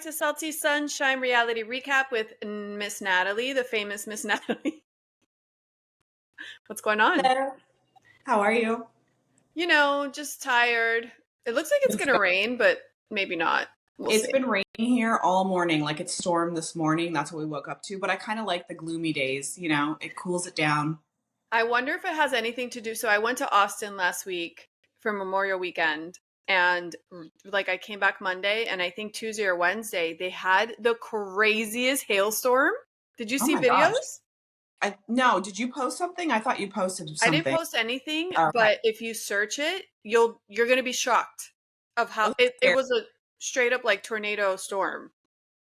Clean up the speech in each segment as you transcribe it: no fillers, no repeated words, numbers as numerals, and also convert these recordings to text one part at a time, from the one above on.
to Salty Sunshine Reality Recap with Miss Natalie, the famous Miss Natalie. What's going on? Hello. How are you? Just tired. It looks like it's going to rain, but maybe not. We'll It's see. been raining here all morning. Like it stormed this morning. That's what we woke up to. But I kind of like the gloomy days. It cools it down. I wonder if it has anything to do. So I went to Austin last week for Memorial Weekend, and like I came back Monday, and I think Tuesday or Wednesday they had the craziest hailstorm. Did you Oh see my gosh. videos? No, did you post something? I thought you posted I didn't something. post anything, Oh, okay. but if you search it, you're gonna be shocked of how That's it scary. was a straight up like tornado storm.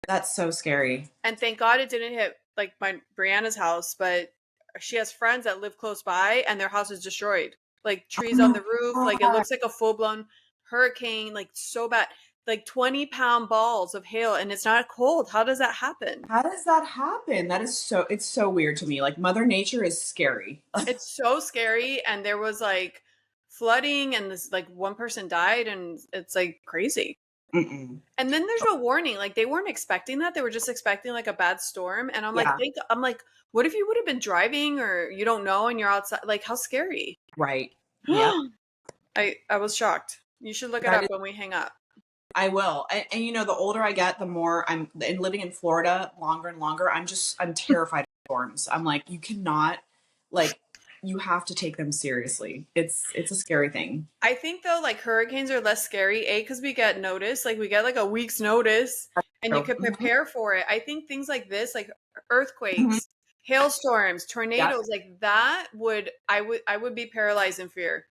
That's so scary. And thank God it didn't hit like my Brianna's house, but she has friends that live close by and their house is destroyed. Like trees on Oh the roof, my like it God. looks like a full blown hurricane, like so bad. Like 20-pound balls of hail and it's not cold. How does that happen? How does that happen? It's so weird to me. Like Mother Nature is scary. It's so scary and there was like flooding and this like one person died and it's like crazy. Mm-mm. And then there's no warning. Like they weren't expecting that. They were just expecting like a bad storm. And Yeah, I'm like, what if you would have been driving or you don't know and you're outside? Like how scary. right. Yep. I was shocked. You should look it That up is, when we hang up. I will. The older I get, the more and living in Florida longer and longer, I'm terrified of storms. I'm like, you cannot, like, you have to take them seriously. It's a scary thing. I think though, like hurricanes are less scary, because we get notice, like we get like a week's notice and you So, can prepare for it. I think things like this, like mhm. earthquakes, hailstorms, Yeah. tornadoes, like that I would be paralyzed in fear.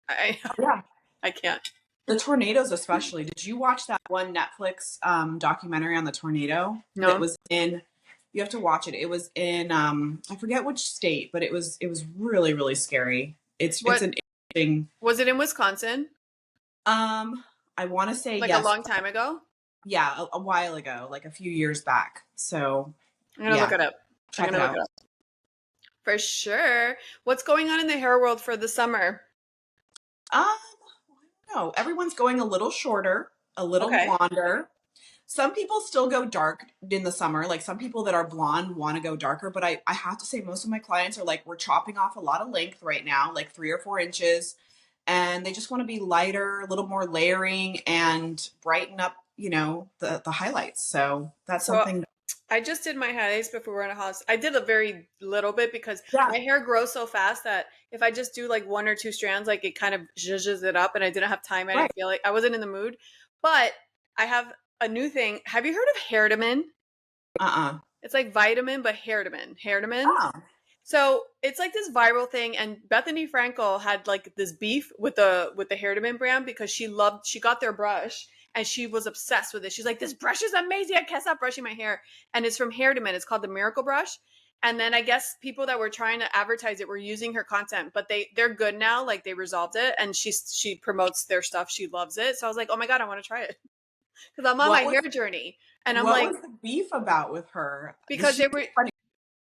Yeah. I can't. The tornadoes, especially. Did you watch that one Netflix documentary on the tornado that No. was in? You have to watch it. It was in I forget which state, but it was really really scary. It's What an interesting. was it in Wisconsin? I want to say Like a yes. long time ago? Yeah, a while ago, like a few years back. So I'm gonna look yeah, it up. I'm check it gonna look out. it up. For sure. What's going on in the hair world for the summer? I don't know. Everyone's going a little shorter, a little Okay. blonder. Some people still go dark in the summer. Like some people that are blonde want to go darker, but I have to say most of my clients are like, we're chopping off a lot of length right now, like 3 or 4 inches, and they just want to be lighter, a little more layering and brighten up, the highlights. So that's So something. I just did my highlights before we were in a house. I did a very little bit because Yeah, my hair grows so fast that if I just do like one or two strands, like it kind of zhuzhes it up and I didn't have time. I right. didn't feel like I wasn't in the mood. But I have a new thing. Have you heard of Hairdaman? Uh-uh. It's like vitamin, but Hairdaman. Hairdaman. Oh, So it's like this viral thing, and Bethany Frankel had like this beef with the Hairdaman brand because she got their brush and she was obsessed with it. She's like, this brush is amazing. I can't stop brushing my hair, and it's from Hairdaman. It's called the Miracle Brush. And then I guess people that were trying to advertise it were using her content, but they're good now. Like they resolved it, and she promotes their stuff. She loves it. So I was like, oh my god, I want to try it because I'm on my what was hair journey, and I'm what like was the beef about with her? because She they were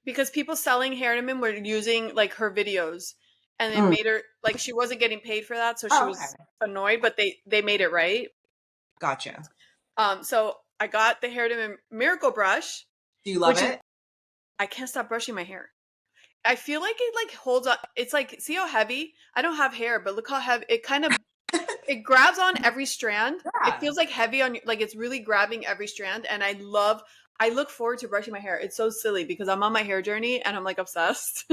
because people selling Harriman were using like her videos and it Mm. made her like she wasn't getting paid for that, so she Oh, okay. was annoyed, but they made it right. Gotcha. So I got the Harriman Miracle Brush, Do you love which is it? I can't stop brushing my hair. I feel like it like holds up. It's like see how heavy? I don't have hair, but look how heavy it kind of it grabs on every strand. It Yeah. feels like heavy on like it's really grabbing every strand and I look forward to brushing my hair. It's so silly because I'm on my hair journey and I'm like obsessed.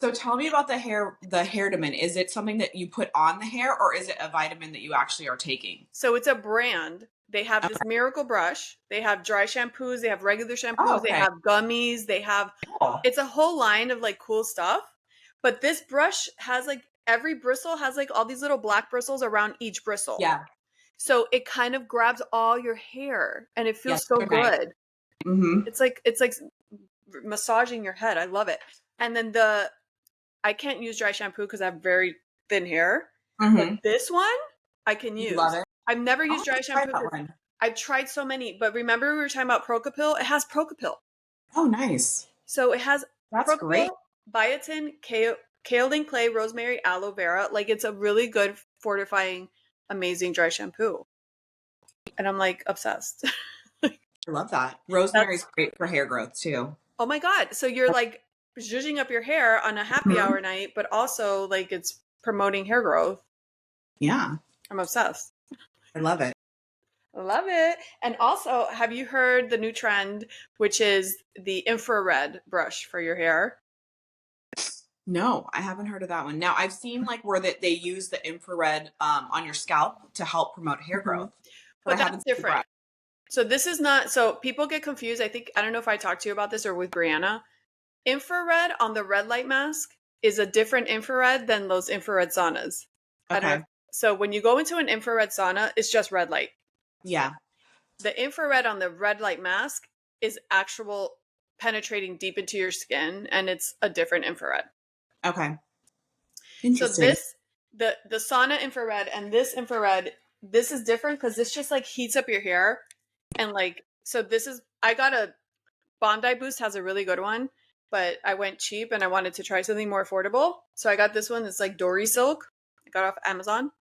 So tell me about the Hairdaman. Is it something that you put on the hair or is it a vitamin that you actually are taking? So it's a brand. They have this Okay. miracle brush. They have dry shampoos. They have regular Oh, shampoos. They okay. have gummies. They have, Cool. it's a whole line of like cool stuff. But this brush has like every bristle has like all these little black bristles around each bristle. Yeah. So it kind of grabs all your hair and it Yes. feels so Okay. good. Mm-hmm. It's like massaging your head. I love it. And then I can't use dry shampoo because I have very thin hair. But Mm-hmm. this one I can You love use. it? I've never I'll used have to dry try shampoo that because one. I've tried so many. But remember we were talking about Procapil? It has Procapil. Oh, nice. So it has That's Procapil, great. biotin, kaolin clay, rosemary, aloe vera. Like it's a really good fortifying, amazing dry shampoo. And I'm like obsessed. I love that. That's Rosemary's great for hair growth too. oh my God. So you're like zhuzhing up your hair on a happy Mhm. hour night, but also like it's promoting hair growth. Yeah, I'm obsessed. I love it. Love it. And also, have you heard the new trend, which is the infrared brush for your hair? No, I haven't heard of that one. Now I've seen like where that they use the infrared on your scalp to help promote hair Mhm. growth, but I But haven't that's seen the brush. different. So this is not, so people get confused. I think, I don't know if I talked to you about this or with Brianna. Infrared on the red light mask is a different infrared than those infrared saunas. I don't know. Okay. So when you go into an infrared sauna, it's just red light. Yeah. The infrared on the red light mask is actual penetrating deep into your skin, and it's a different infrared. Okay. So Interesting. the sauna infrared and this infrared, this is different because this just like heats up your hair. And like, so this is, I got a Bondi Boost has a really good one, but I went cheap and I wanted to try something more affordable. So I got this one. It's like Dory Silk. I got off Amazon.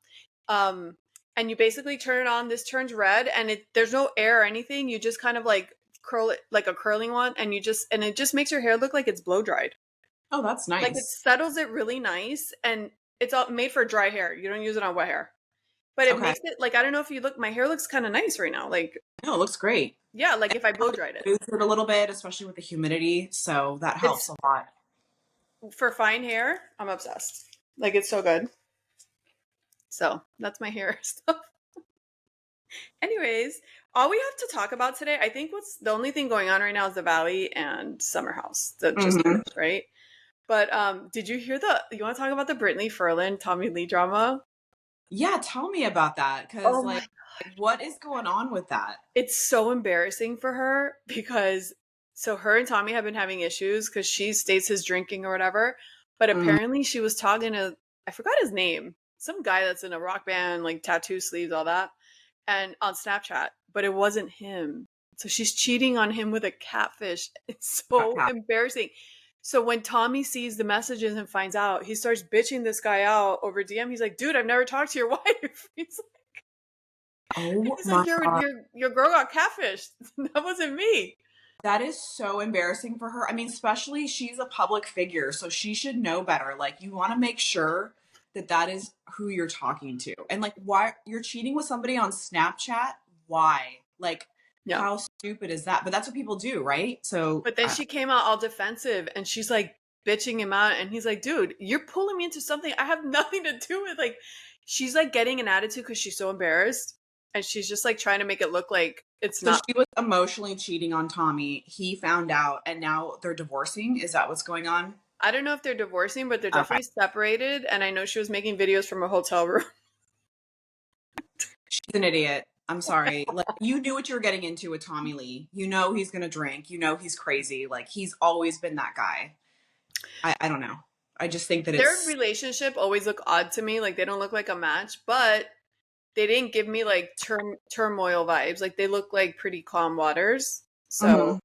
Um, and you basically turn it on. This turns red, and there's no air or anything. You just kind of like curl it like a curling one, and it just makes your hair look like it's blow dried. Oh, that's Like it nice. settles it really nice, and it's all made for dry hair. You don't use it on wet hair, but it Okay. makes it like, I don't know if you look. My hair looks kind of nice right now. Like, No, it looks great. yeah, like It if I blow probably dried it. smooths it a little bit, especially with the humidity, so that helps It's a lot. for fine hair. I'm obsessed. Like it's so good. So that's my hair stuff. Anyways, all we have to talk about today, I think what's the only thing going on right now is the Valley and Summer House that just Hmm. finished, right? But did you hear you want to talk about the Brittany Furlan, Tommy Lee drama? Yeah, tell me about that, because Oh like, my, what is going on with that? it's so embarrassing for her because so her and Tommy have been having issues because she states his drinking or whatever. But Mm. apparently she was talking to, I forgot his name, some guy that's in a rock band, like tattoo sleeves, all that, and on Snapchat, but it wasn't him. So she's cheating on him with a catfish. It's so embarrassing. So when Tommy sees the messages and finds out, he starts bitching this guy out over DM. He's like, "Dude, I've never talked to your wife." Oh He's my like, "Your God. your girl got catfished. That wasn't me." That is so embarrassing for her. I mean, especially she's a public figure, so she should know better. Like, you want to make sure that that is who you're talking to. And like, why you're cheating with somebody on Snapchat? Why? Like, Yeah. how stupid is that? But that's what people do, right? So, But then she came out all defensive and she's like bitching him out. And he's like, "Dude, you're pulling me into something I have nothing to do with." Like, she's like getting an attitude because she's so embarrassed. And she's just like trying to make it look like it's so not. she was emotionally cheating on Tommy. He found out, and now they're divorcing. Is that what's going on? I don't know if they're divorcing, but they're Okay. definitely separated. And I know she was making videos from a hotel room. She's an idiot. I'm sorry. Like, you knew what you were getting into with Tommy Lee. You know he's gonna drink. You know he's crazy. Like, he's always been that guy. I don't know. I just think that Their it's relationship always look odd to me. Like they don't look like a match, but they didn't give me like turmoil vibes. Like they look like pretty calm waters. So Mhm.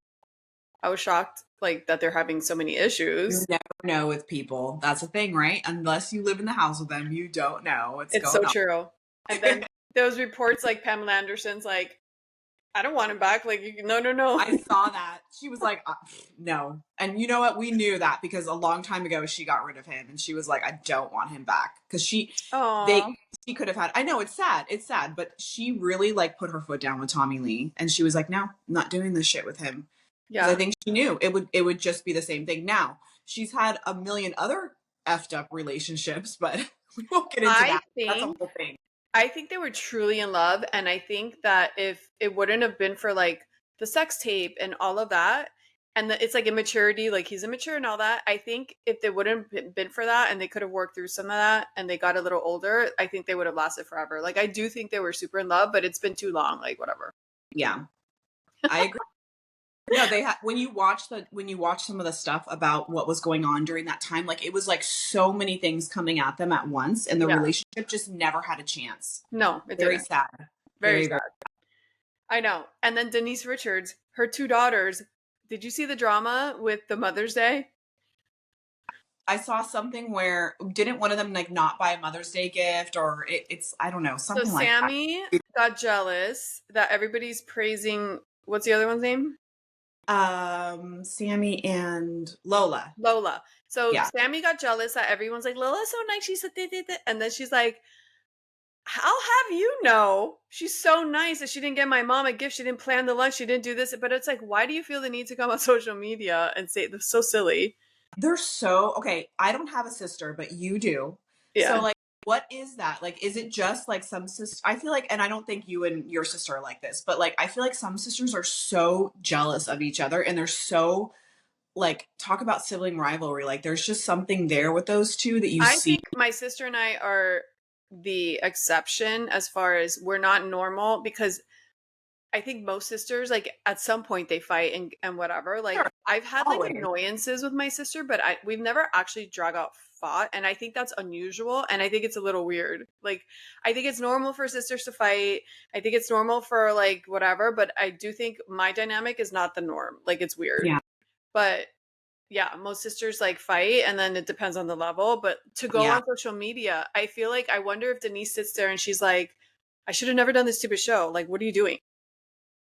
I was shocked like that they're having so many You issues. never know with people. That's the thing, right? Unless you live in the house with them, you don't know what's It's so going on. true. And then those reports like Pamela Anderson's like, "I don't want him back." Like, no, no, no. I saw that. She was like, no. And you know what? We knew that because a long time ago she got rid of him and she was like, I don't want him back. Because they, Oh, she could have had, I know it's sad. It's sad. But she really like put her foot down with Tommy Lee. And she was like, no, I'm not doing this shit with him. Because I yeah. think she knew it would just be the same thing. Now, she's had a million other effed up relationships, but we won't get into I that. That's a think whole thing. I think they were truly in love, and I think that if it wouldn't have been for like the sex tape and all of that, and it's like immaturity, like he's immature and all that. I think if they wouldn't have been for that, and they could have worked through some of that, and they got a little older, I think they would have lasted forever. Like I do think they were super in love, but it's been too long. Like whatever. Yeah, I agree. No, they had when you watch some of the stuff about what was going on during that time, like it was like so many things coming at them at once, and the Yeah. relationship just never had a chance. No, it Very didn't. sad. Very Very. sad. I know. And then Denise Richards, her two daughters. Did you see the drama with the Mother's Day? I saw something where didn't one of them like not buy a Mother's Day gift, or it's I don't know So something like that. Sammy got jealous that everybody's praising what's the other one's name? Sammy and Lola. Lola. So Yeah. Sammy got jealous that everyone's like, Lola's so nice. She's a and then she's like, I'll have you know, she's so nice that she didn't get my mom a gift. She didn't plan the lunch. She didn't do this. But it's like, why do you feel the need to come on social media and say this? So silly? They're so okay. I don't have a sister, but you do. So Yeah. like, what is that? Like, is it just like some sister? I feel like, and I don't think you and your sister are like this, but like, I feel like some sisters are so jealous of each other, and they're so like, talk about sibling rivalry. Like, there's just something there with those two that you I see. think my sister and I are the exception as far as we're not normal because I think most sisters, like at some point they fight and whatever. Like Sure, I've had like always. annoyances with my sister, but we've never actually drag out fought. And I think that's unusual. And I think it's a little weird. Like I think it's normal for sisters to fight. I think it's normal for like whatever, but I do think my dynamic is not the norm. Like it's weird. Yeah. But yeah, most sisters like fight and then it depends on the level. But to go Yeah. on social media, I feel like I wonder if Denise sits there and she's like, I should have never done this stupid show. Like, what are you doing?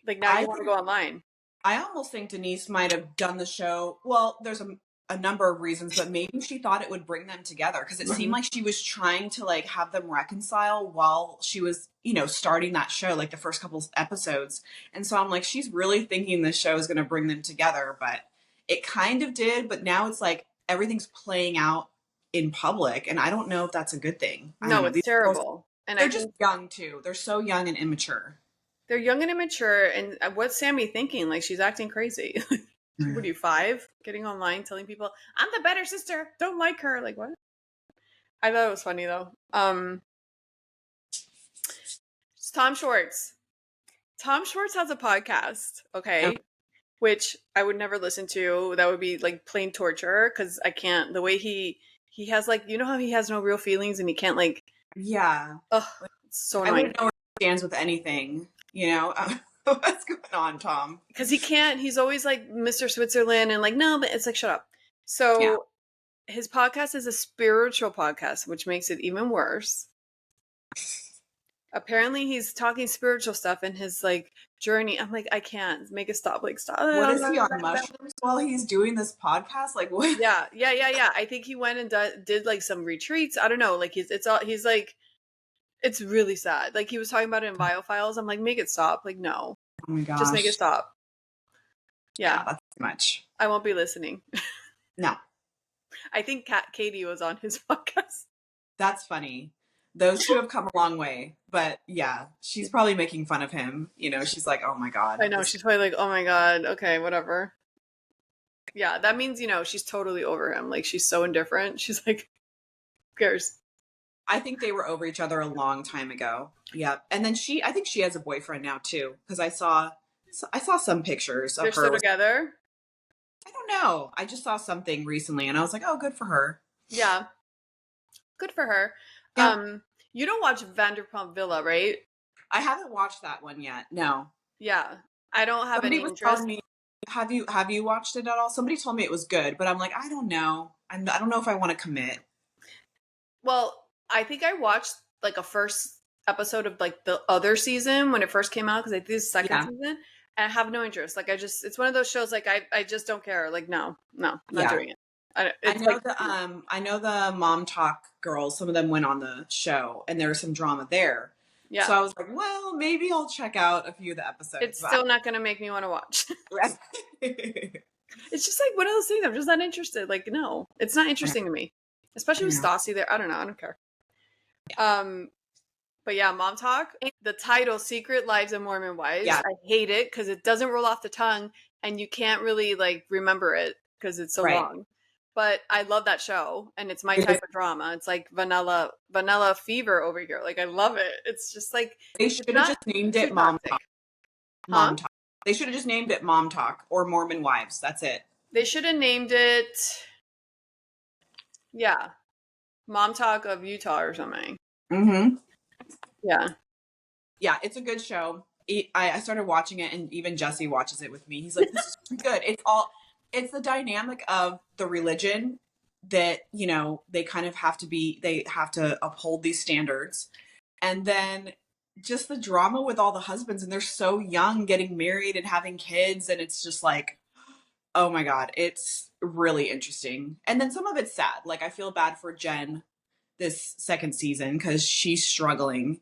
Like now I you want to think go online. I almost think Denise might have done the show. Well, there's a number of reasons, but maybe she thought it would bring them together because it seemed like she was trying to like have them reconcile while she was, starting that show, like the first couple episodes. And so I'm like, she's really thinking this show is going to bring them together, but it kind of did. But now it's like everything's playing out in public, and I don't know if that's a good thing. I don't No, know. it's These girls, terrible. And they're I just think young too. They're so young and immature. they're young and immature. And what's Sammy thinking? Like she's acting crazy. What are you, 5? Getting online telling people, I'm the better sister. Don't like her. Like what? I thought it was funny though. It's Tom Schwartz. Tom Schwartz has a podcast, okay? Which I would never listen to. That would be like plain torture because I can't. The way he has like, you know how he has no real feelings and he can't like. Yeah. Ugh, it's so I annoying. wouldn't know where he stands with anything, What's going on, Tom? Because he can't. He's always like Mr. Switzerland and like no, but it's like shut up. So Yeah. his podcast is a spiritual podcast, which makes it even worse. Apparently, he's talking spiritual stuff in his like journey. I'm like, I can't make it stop. Like stop. What is he on mushrooms while he's doing this podcast? Like what? Yeah. I think he went and did like some retreats. I don't know. Like he's like, it's really sad. Like he was talking about it in Biophiles. I'm like, make it stop. Like no, Oh my gosh. just make it stop. Yeah, that's too much. I won't be listening. No. I think Katie was on his podcast. That's funny. Those two have come a long way, but yeah, she's probably making fun of him. She's like, oh my God. I know. She's probably like, oh my God. Okay, whatever. Yeah, that means, she's totally over him. Like, she's so indifferent. She's like, who cares? I think they were over each other a long time ago. Yeah. And then I think she has a boyfriend now too. Because I saw some pictures of They're her. still together? I don't know. I just saw something recently and I was like, oh, good for her. Yeah. Good for her. Yeah. You don't watch Vanderpump Villa, right? I haven't watched that one yet. No. Yeah. I don't have any interest. Have you watched it at all? Somebody told me it was good, but I'm like, I don't know. I don't know if I want to commit. Well, I think I watched like a first episode of like the other season when it first came out because I did the second season, and I have no interest. Like it's one of those shows like I just don't care. Like no, not doing it. I know the Mom Talk girls. Some of them went on the show, and there was some drama there. Yeah. So I was like, well, maybe I'll check out a few of the episodes. It's still not going to make me want to watch. It's just like one of those things. I'm just not interested. Like, no, it's not interesting to me, especially with Stassi there. I don't know. I don't care. But yeah, Mom Talk. The title, "Secret Lives of Mormon Wives." Yeah. I hate it because it doesn't roll off the tongue, and you can't really like remember it because it's so long. But I love that show, and it's my type of drama. It's like vanilla fever over here. Like I love it. It's just like they should have just named it Mom Talk. Mom Talk. They should have just named it Mom Talk or Mormon Wives. That's it. They should have named it, Mom Talk of Utah or something. Mm-hmm. Yeah. Yeah, it's a good show. I started watching it, and even Jesse watches it with me. He's like, this is pretty good. It's the dynamic of the religion that, they kind of have to uphold these standards. And then just the drama with all the husbands, and they're so young getting married and having kids, and it's just like, oh my God, it's really interesting. And then some of it's sad. Like, I feel bad for Jen this second season because she's struggling.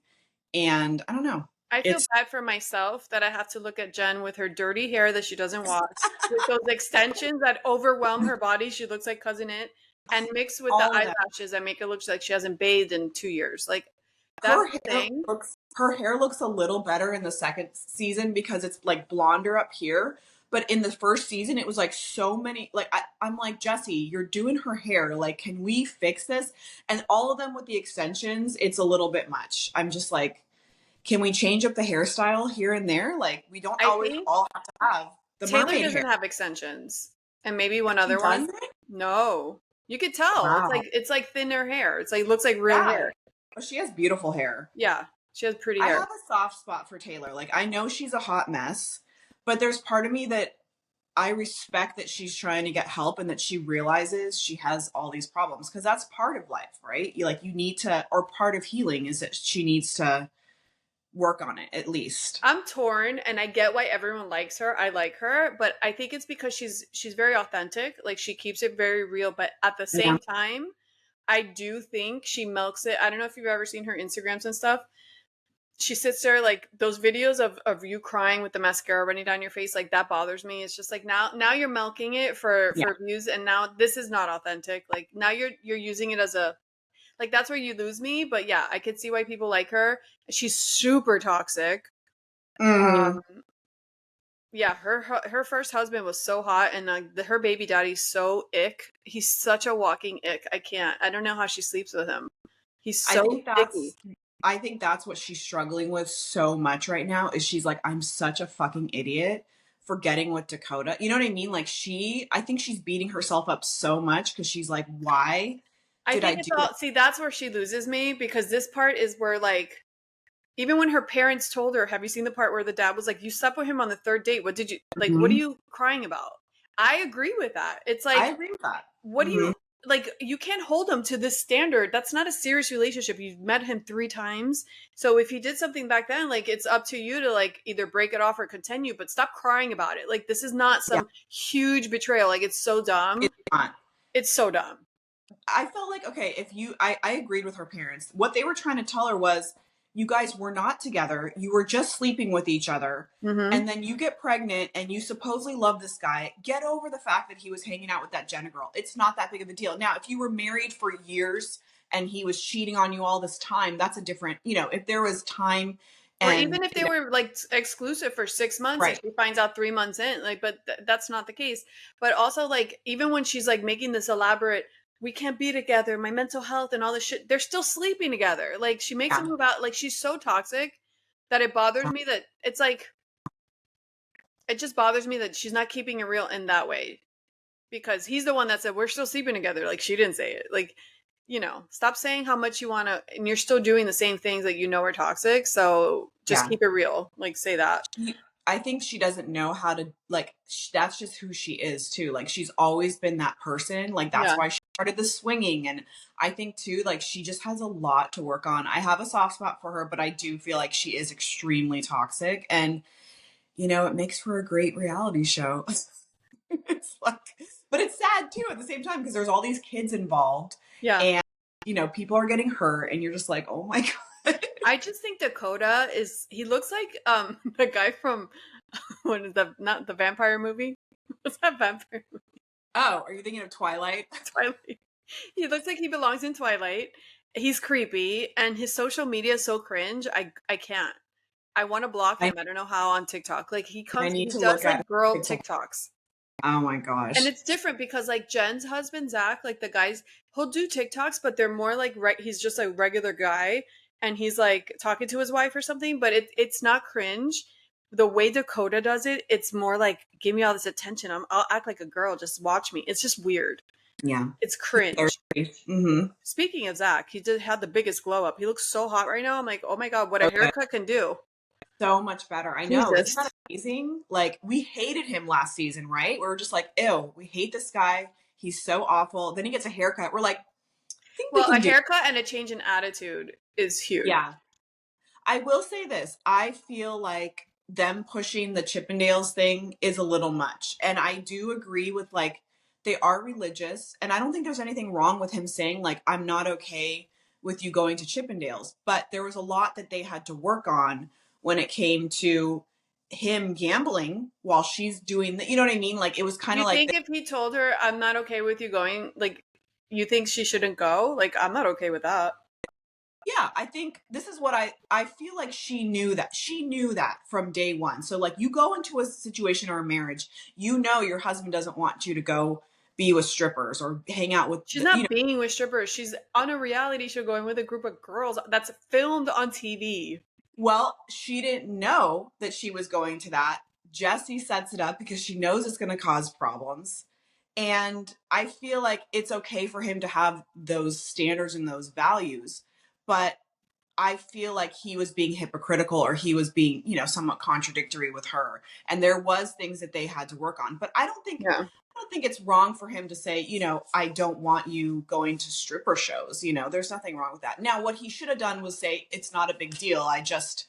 And I don't know. I feel It's bad for myself that I have to look at Jen with her dirty hair that she doesn't wash, with those extensions that overwhelm her body. She looks like Cousin It, and mixed with the all of that. eyelashes that make it look like she hasn't bathed in 2 years. Like, that's Her the hair thing. looks a little better in the second season because it's like blonder up here. But in the first season, it was like so many. Like I'm like, Jesse, you're doing her hair. Like, can we fix this? And all of them with the extensions, it's a little bit much. I'm just like, can we change up the hairstyle here and there? Like, we don't I always think all have to have the Taylor mermaid hair. doesn't have extensions, and maybe one She other one. doesn't? No, you could tell. Wow. It's like thinner hair. It's like looks like real Yeah. hair. But she has beautiful hair. Yeah, she has pretty I hair. have a soft spot for Taylor. Like, I know she's a hot mess, but there's part of me that I respect that she's trying to get help and that she realizes she has all these problems because that's part of life, right? You need to, or part of healing is that she needs to work on it at least. I'm torn, and I get why everyone likes her. I like her, but I think it's because she's very authentic. Like, she keeps it very real, but at the Yeah. same time, I do think she milks it. I don't know if you've ever seen her Instagrams and stuff. She sits there, like those videos of you crying with the mascara running down your face, like that bothers me. It's just like, now you're milking it for Yeah. views, and now this is not authentic. Like, now you're using it as a, like, that's where you lose me. But yeah, I could see why people like her. She's super toxic. Mm. Yeah, her first husband was so hot, and her baby daddy's so ick. He's such a walking ick. I can't. I don't know how she sleeps with him. He's I so think icky. that's what she's struggling with so much right now is she's like, I'm such a fucking idiot for getting with Dakota. You know what I mean? Like I think she's beating herself up so much because she's like, why I did I think do it's all. that? See, that's where she loses me, because this part is where, like, even when her parents told her, have you seen the part where the dad was like, you slept with him on the third date? What did you like? What are Mhm. you crying about? I agree with that. It's I like, agree with that. what do Mhm. you like? You can't hold him to this standard. That's not a serious relationship. You've met him 3 times. So if he did something back then, like, it's up to you to, like, either break it off or continue, but stop crying about it. Like, this is not Yeah, some huge betrayal. Like, it's so dumb. it's not. It's so dumb. I felt like, okay, I agreed with her parents. What they were trying to tell her was, you guys were not together. You were just sleeping with each other. Mm-hmm. And then you get pregnant and you supposedly love this guy. Get over the fact that he was hanging out with that Jenna girl. It's not that big of a deal. Now, if you were married for years and he was cheating on you all this time, that's a different, if there was time Or and, even if they were, like, exclusive for 6 months and right. she finds out 3 months in, like, but that's not the case. But also, like, even when she's like making this elaborate, we can't be together, my mental health and all this shit, they're still sleeping together. Like, she makes a Yeah. move out, like, she's so toxic that it bothers me that it's like, it just bothers me that she's not keeping it real in that way, because he's the one that said we're still sleeping together. Like, she didn't say it. Like, stop saying how much you want to, and you're still doing the same things that are toxic. So just Yeah. keep it real. Like, say that. I think she doesn't know how to, like, that's just who she is too. Like, she's always been that person. Like, that's Yeah. why she started the swinging. And I think too, like, she just has a lot to work on. I have a soft spot for her, but I do feel like she is extremely toxic. And, it makes for a great reality show. It's like, but it's sad too at the same time because there's all these kids involved Yeah. and, people are getting hurt and you're just like, oh my God. I just think Dakota he looks like the guy from what is that, not the vampire movie? What's that vampire movie? Oh, are you thinking of Twilight? Twilight. He looks like he belongs in Twilight. He's creepy, and his social media is so cringe. I can't. I want to block him. I don't know how on TikTok. Like, he need to does look at like girl TikTok. TikToks. Oh my And gosh. it's different because, like, Jen's husband, Zach, like, the guys, he'll do TikToks, but they're more like, he's just a regular guy, and he's like talking to his wife or something, but it's not cringe. The way Dakota does it, it's more like, give me all this attention. I'll act like a girl. Just watch me. It's just weird. Yeah. It's cringe. Mm-hmm. Speaking of Zach, he had the biggest glow up. He looks so hot right now. I'm like, oh my God, what a haircut can do. So much better. I know. Jesus. Isn't that amazing? Like, we hated him last season, right? We were just like, ew, we hate this guy. He's so awful. Then he gets a haircut. We're like, I think we Well, can a do. haircut and a change in attitude is huge. Yeah. I will say this. I feel like them pushing the Chippendales thing is a little much. And I do agree with like they are religious, and I don't think there's anything wrong with him saying like I'm not okay with you going to Chippendales, but there was a lot that they had to work on when it came to him gambling while she's doing the, you know what I mean? Like it was kind You of like think if he told her, I'm not okay with you going, like, you think she shouldn't go? Like, I'm not okay with that. yeah, I think this is what I feel like she knew that. She knew that from day one. So like you go into a situation or a marriage, you know your husband doesn't want you to go be with strippers or hang out with She's you know, not being with strippers. She's on a reality show going with a group of girls that's filmed on TV. well, she didn't know that she was going to that. Jessie sets it up because she knows it's going to cause problems. And I feel like it's okay for him to have those standards and those values, but I feel like he was being hypocritical or he was being, you know, somewhat contradictory with her. And there was things that they had to work on. But Yeah. I don't think it's wrong for him to say, you know, I don't want you going to stripper shows. You know, there's nothing wrong with that. Now, what he should have done was say, it's not a big deal. It's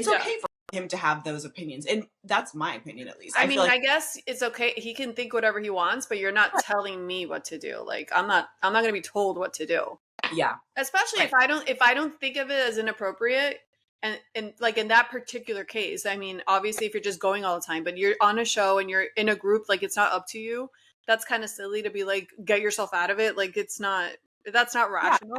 Yeah. okay for him to have those opinions. And that's my opinion, at least. I I feel mean, like, I guess it's okay. He can think whatever he wants, but you're not telling me what to do. Like, I'm not going to be told what to do. yeah, Especially right. if I don't think of it as inappropriate, and like in that particular case, I mean, obviously if you're just going all the time, but you're on a show and you're in a group, like it's not up to you. That's kind of silly to be like, get yourself out of it. Like that's not Yeah, rational.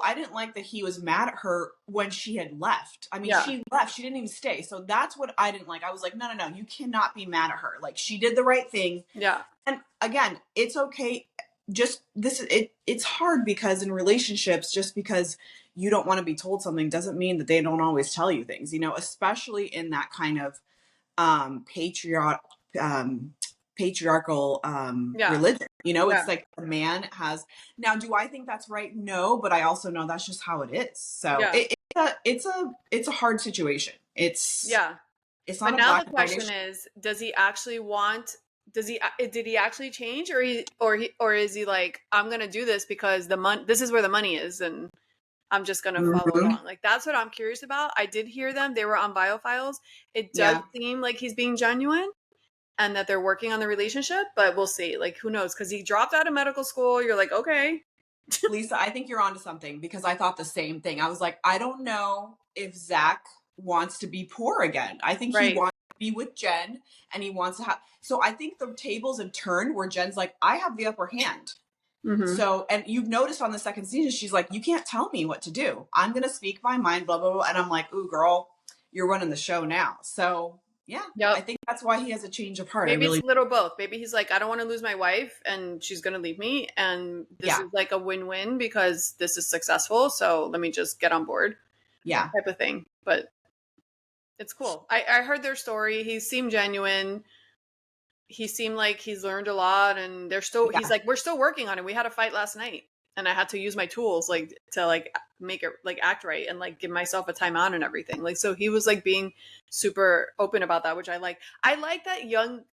I didn't like that he was mad at her when she had left. I mean, Yeah. she left. She didn't even stay. So that's what I didn't like. I was like, no, no, no, you cannot be mad at her. Like she did the right thing. Yeah. And again, it's okay. Just it's hard because in relationships, just because you don't want to be told something doesn't mean that they don't always tell you things, you know, especially in that kind of patriarch um patriarchal Yeah. religion. You know, it's Yeah. like a man has now, do I think that's right? No, but I also know that's just how it is. So Yeah. it's a hard situation. Yeah. It's But not a now black the and white question issue. is, does he actually want? Did he actually change, or is he like, I'm gonna do this because the money? This is where the money is, and I'm just gonna follow Mhm. along. Like that's what I'm curious about. I did hear them; they were on Biofiles. It does Yeah. seem like he's being genuine and that they're working on the relationship, but we'll see. Like who knows? Because he dropped out of medical school. You're like, okay, Lisa, I think you're onto something because I thought the same thing. I was like, I don't know if Zach wants to be poor again. I think he right? wants to be with Jen and he wants to have. So I think the tables have turned where Jen's like, I have the upper hand. Mm-hmm. So, and you've noticed on the second season, she's like, you can't tell me what to do. I'm going to speak my mind, blah, blah, blah. And I'm like, ooh, girl, you're running the show now. So, yeah, I Yep. think that's why he has a change of heart. I Maybe it's really, a little both. Maybe he's like, I don't want to lose my wife and she's going to leave me. And this yeah, is like a win win because this is successful. So let me just get on board yeah, type of thing. But it's cool. I heard their story. He seemed genuine. He seemed like he's learned a lot. And he's yeah, like, we're still working on it. We had a fight last night. And I had to use my tools like to like make it like act right and like give myself a timeout and everything. Like so he was like being super open about that, which I like. I like that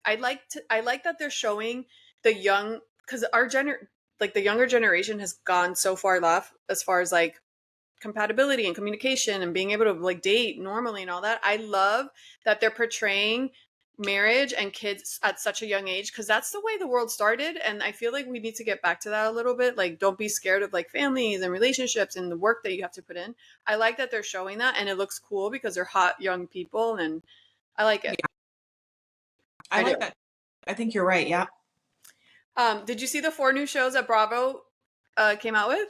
I like that they're showing the young because like the younger generation has gone so far left as far as like compatibility and communication and being able to like date normally and all that. I love that they're portraying marriage and kids at such a young age because that's the way the world started, and I feel like we need to get back to that a little bit. Like don't be scared of like families and relationships and the work that you have to put in. I like that they're showing that, and it looks cool because they're hot young people, and I like it. yeah. I I do. like that. I think you're right. Yeah. Did you see the 4 new shows that Bravo came out with?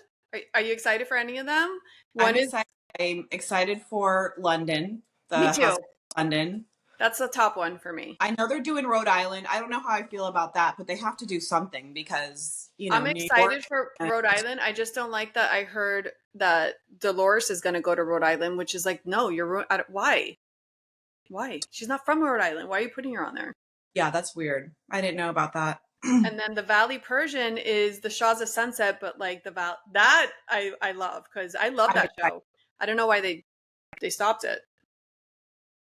Are you excited for any of them? I'm One is excited. I'm excited for London, Me the House too. of London. That's the top one for me. I know they're doing Rhode Island. I don't know how I feel about that, but they have to do something because, you know, I'm New York. excited for Rhode Island. I just don't like that I heard that Dolores is going to go to Rhode Island, which is like, no, why? Why? She's not from Rhode Island. Why are you putting her on there? Yeah, that's weird. I didn't know about that. And then the Valley Persian is the Shaws of Sunset, but like that I love because I love I'm that excited. show. I don't know why they stopped it.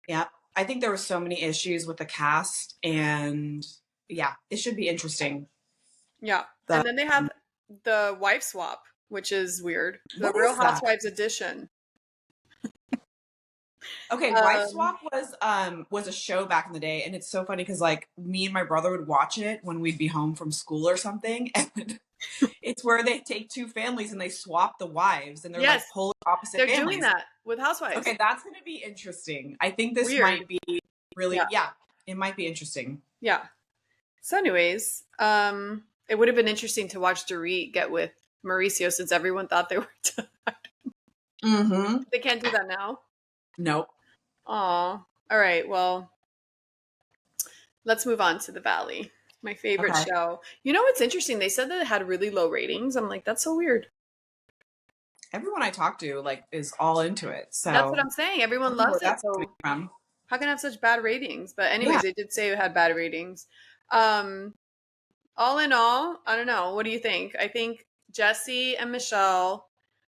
Yeah. I think there were so many issues with the cast and yeah, it should be interesting. Yeah. The And then they have the wife swap, which is weird. The what Real is that? Housewives edition. Okay, Wife Um, Swap was a show back in the day, and it's so funny because like me and my brother would watch it when we'd be home from school or something, and it's where they take two families and they swap the wives, and they're yes, like polar opposite they're doing families. that with housewives. Okay, that's going to be interesting. I think this Weird. might be really, Yeah. yeah, it might be interesting. Yeah. So, anyways, it would have been interesting to watch Dorit get with Mauricio since everyone thought they were. Mm-hmm. They can't do that now. Nope. Aw. All right. Well, let's move on to The Valley, my favorite Okay. show. You know what's interesting? They said that it had really low ratings. I'm like, that's so weird. Everyone I talk to like is all into it, That's what so I'm saying. I Everyone don't know loves where it. that's coming So from. how can it have such bad ratings? But Yeah. anyways, they did say it had bad ratings. Um, all in all, I don't know. What do you think? I think Jesse and Michelle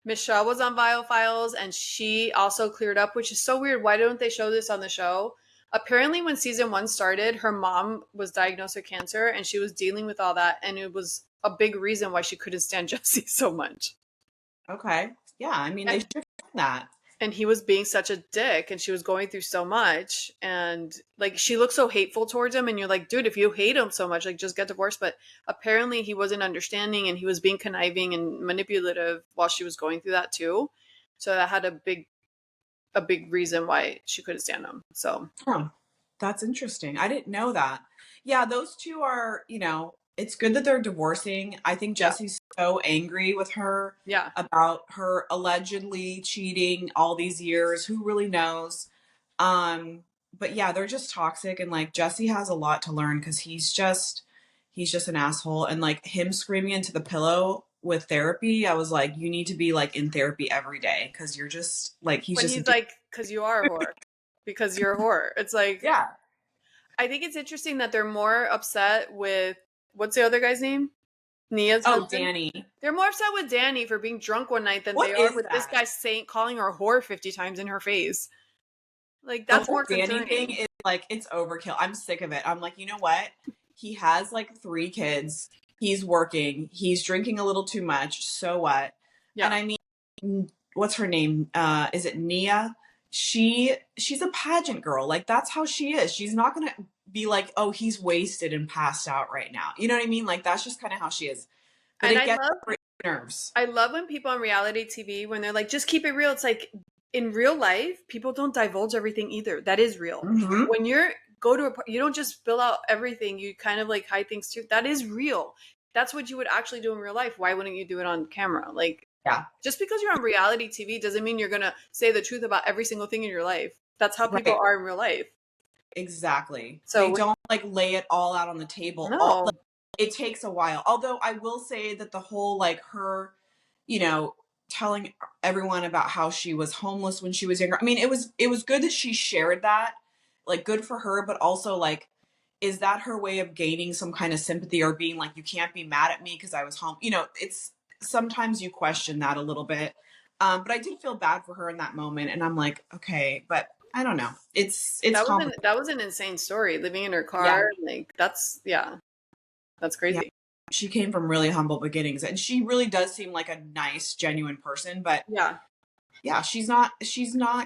was on Vial Files and she also cleared up, which is so weird. Why don't they show this on the show? Apparently, when season one started, her mom was diagnosed with cancer and she was dealing with all that. And it was a big reason why she couldn't stand Jesse so much. Okay. Yeah. I mean, they And should have done that. and he was being such a dick and she was going through so much and like she looked so hateful towards him and you're like, dude, if you hate him so much, like just get divorced. But apparently he wasn't understanding and he was being conniving and manipulative while she was going through that too. So that had a big reason why she couldn't stand him. So Huh. That's interesting. I didn't know that. Yeah, those two are, it's good that they're divorcing. I think yeah. Jesse's so angry with her Yeah. about her allegedly cheating all these years. Who really knows? Um, but yeah, they're just toxic and like Jesse has a lot to learn because he's just an asshole and like him screaming into the pillow with therapy, I was like, you need to be like in therapy every day because you're just like he's When just a he's dick. like, because you are a whore. Because you're a whore. It's like Yeah. I think it's interesting that they're more upset with what's the other guy's name? Nia's Oh, husband. Danny. They're more upset with Danny for being drunk one night than they What are is with this that? guy saying calling her a whore 50 times in her face. Like The that's whole more Danny thing concerning. is like it's overkill. I'm sick of it. I'm like, you know what? He has like three kids. He's working. He's drinking a little too much. So what? And Yeah. I mean, what's her name? Is it Nia? She's a pageant girl. Like that's how she is. She's not gonna be like, oh, he's wasted and passed out right now. You know what I mean? Like that's just kind of how she is. But And it I gets love on my nerves. I love when people on reality TV when they're like, just keep it real. It's like in real life, people don't divulge everything either. That is real. Mm-hmm. When you're go to you don't just spill out everything. You kind of like hide things too. That is real. That's what you would actually do in real life. Why wouldn't you do it on camera? Like Yeah. just because you're on reality TV doesn't mean you're gonna say the truth about every single thing in your life. That's how people Right. are in real life. Exactly. They So don't like lay it all out on the table. All no, like, it takes a while. Although I will say that the whole like her, you know, telling everyone about how she was homeless when she was younger. I mean, it was good that she shared that. Like good for her, but also like is that her way of gaining some kind of sympathy or being like you can't be mad at me because I was home. It's sometimes you question that a little bit. But I did feel bad for her in that moment and I'm like, okay, but I don't know. It's complicated. that was an insane story. Living in her Yeah. car, like that's yeah, that's Yeah. crazy. She came from really humble beginnings and she really does seem like a nice, genuine person. But Yeah, yeah, she's not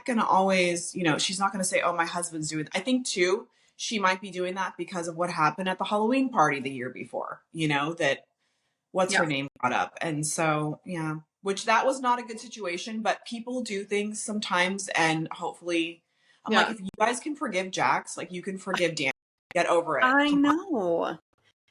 gonna always, she's not gonna say, oh, my husband's doing I think too, she might be doing that because of what happened at the Halloween party the year before, that what's yeah, her name brought up. And so, yeah, which that was not a good situation, but people do things sometimes and hopefully I'm like, yeah. if you guys can forgive Jax, like you can forgive Dan. Get over it. I Come on. know.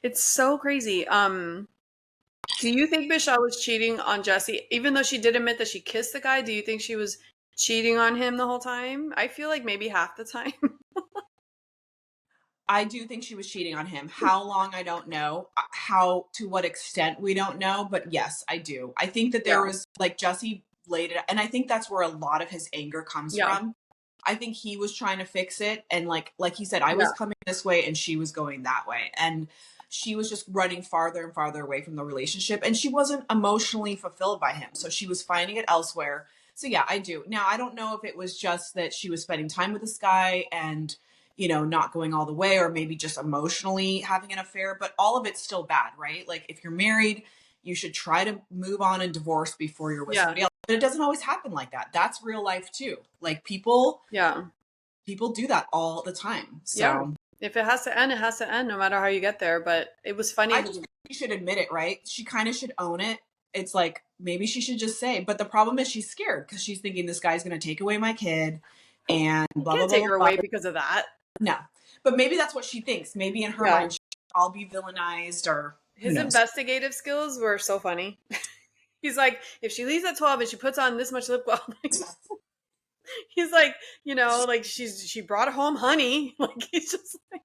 It's so crazy. Do you think Michelle was cheating on Jesse, even though she did admit that she kissed the guy? Do you think she was cheating on him the whole time? I feel like maybe half the time. I do think she was cheating on him. How long, I don't know. How, to what extent, we don't know. But yes, I do. I think that there Yeah, was, like, Jesse laid it, and I think that's where a lot of his anger comes yeah, from. I think he was trying to fix it. And like he said, I yeah, was coming this way and she was going that way. And she was just running farther and farther away from the relationship. And she wasn't emotionally fulfilled by him. So she was finding it elsewhere. So yeah, I do. Now, I don't know if it was just that she was spending time with this guy and, not going all the way, or maybe just emotionally having an affair, but all of it's still bad, right? Like if you're married, you should try to move on and divorce before you're with yeah. somebody else. But it doesn't always happen like that. That's real life too. Like people Yeah. do that all the time. Yeah. So If it has to end, it has to end no matter how you get there. But it was funny. I just think she should admit it, right? She kind of should own it. It's like maybe she should just say, but the problem is she's scared because she's thinking this guy's going to take away my kid and You blah, blah, can't blah, take blah, her blah. away because of that. No. But maybe that's what she thinks. Maybe in her Yeah. mind, I'll be villainized or who His knows. investigative skills were so funny. He's like, if she leaves at 12 and she puts on this much lip gloss, he's like, you know, like she brought home honey. Like he's just like,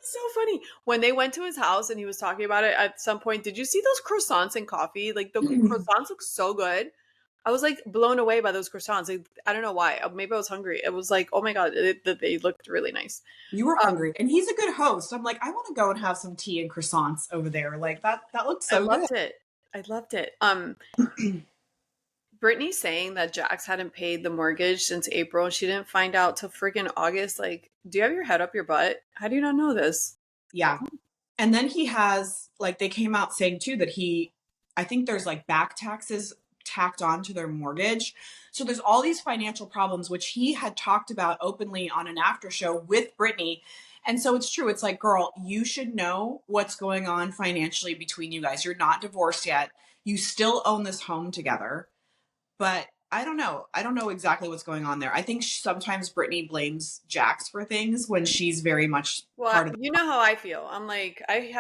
so funny. When they went to his house and he was talking about it at some point, did you see those croissants and coffee? Like the croissants look so good. I was like blown away by those croissants. Like, I don't know why. Maybe I was hungry. It was like, oh my God, they looked really nice. You were hungry. And he's a good host. I'm like, I want to go and have some tea and croissants over there. Like that looks so good. I loved it. Brittany saying that Jax hadn't paid the mortgage since April and she didn't find out till freaking August. Like, do you have your head up your butt? How do you not know this? Yeah. And then he has, like, they came out saying too that I think there's like back taxes tacked on to their mortgage. So there's all these financial problems, which he had talked about openly on an after show with Brittany. And so it's true. It's like, girl, you should know what's going on financially between you guys. You're not divorced yet. You still own this home together. But I don't know. I don't know exactly what's going on there. I think sometimes Brittany blames Jax for things when she's very much part of you know how I feel. I'm like, I've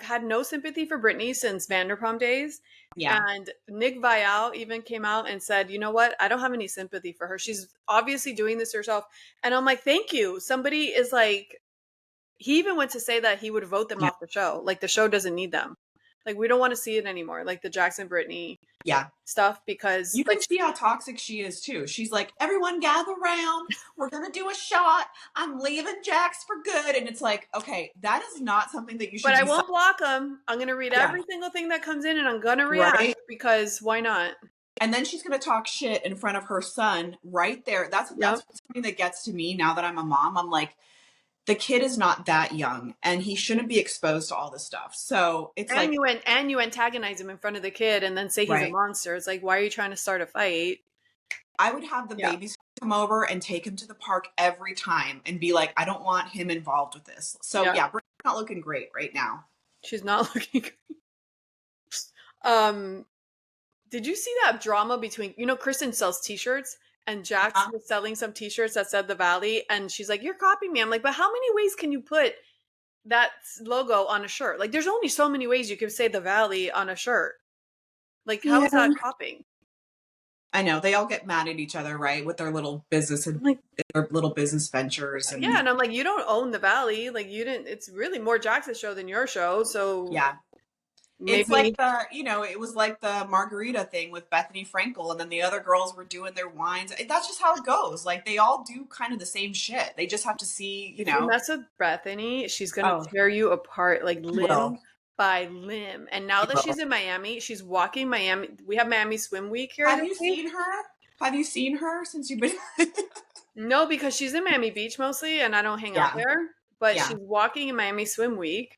had no sympathy for Brittany since Vanderpump days. Yeah. And Nick Vial even came out and said, you know what? I don't have any sympathy for her. She's obviously doing this herself. And I'm like, thank you. Somebody is like, he even went to say that he would vote them off the show. Like the show doesn't need them. Like we don't want to see it anymore. Like the Jackson Brittany stuff, because you can see how toxic she is too. She's like, everyone gather around. We're going to do a shot. I'm leaving Jax for good. And it's like, okay, that is not something that you should But I won't block them. I'm going to read every single thing that comes in and I'm going to react because why not? And then she's going to talk shit in front of her son right there. That's something that gets to me now that I'm a mom. I'm like, the kid is not that young and he shouldn't be exposed to all this stuff. So it's and you antagonize him in front of the kid and then say he's a monster. It's like, why are you trying to start a fight? I would have the babies come over and take him to the park every time and be like, I don't want him involved with this. So Brittany's not looking great right now. She's not looking great. Did you see that drama between, Kristen sells t-shirts? And Jax was selling some t-shirts that said the Valley. And she's like, you're copying me. I'm like, but how many ways can you put that logo on a shirt? Like, there's only so many ways you can say the Valley on a shirt. Like, how is that copying? I know. They all get mad at each other, right? With their little business and their little business ventures. And and I'm like, you don't own the Valley. Like, you didn't, it's really more Jax's show than your show. So maybe. It's like it was like the margarita thing with Bethany Frankel, and then the other girls were doing their wines. That's just how it goes. Like they all do kind of the same shit. They just have to see, If you mess with Bethany, she's gonna tear you apart, like limb by limb. And now that she's in Miami, she's walking Miami. We have Miami Swim Week here. Have you seen her? Have you seen her since you've been? No, because she's in Miami Beach mostly, and I don't hang out there. But she's walking in Miami Swim Week.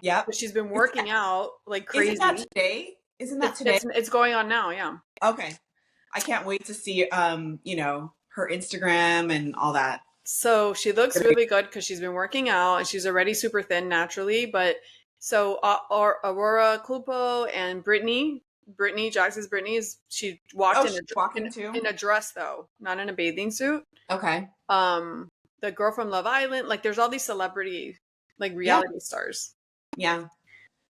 Yeah, but she's been working out like crazy. Isn't that today? It's going on now. Yeah. Okay, I can't wait to see her Instagram and all that. So she looks really good because she's been working out and she's already super thin naturally. But so Aurora Culpo and Brittany, Jax's Brittany, she walked in a dress though, not in a bathing suit. Okay. The girl from Love Island, like there's all these celebrity like reality stars. Yeah.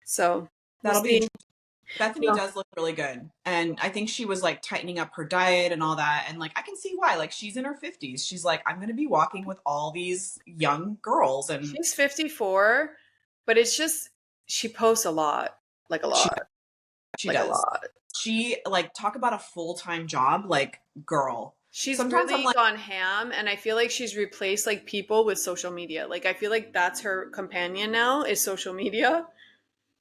So that'll be. Bethany does look really good. And I think she was like tightening up her diet and all that. And like, I can see why. Like, she's in her 50s. She's like, I'm going to be walking with all these young girls. And she's 54, but it's just, she posts a lot. Like a lot. She does. A lot. She like, talk about a full-time job. Like, girl. She's really gone ham, and I feel like she's replaced like people with social media. Like I feel like that's her companion now is social media.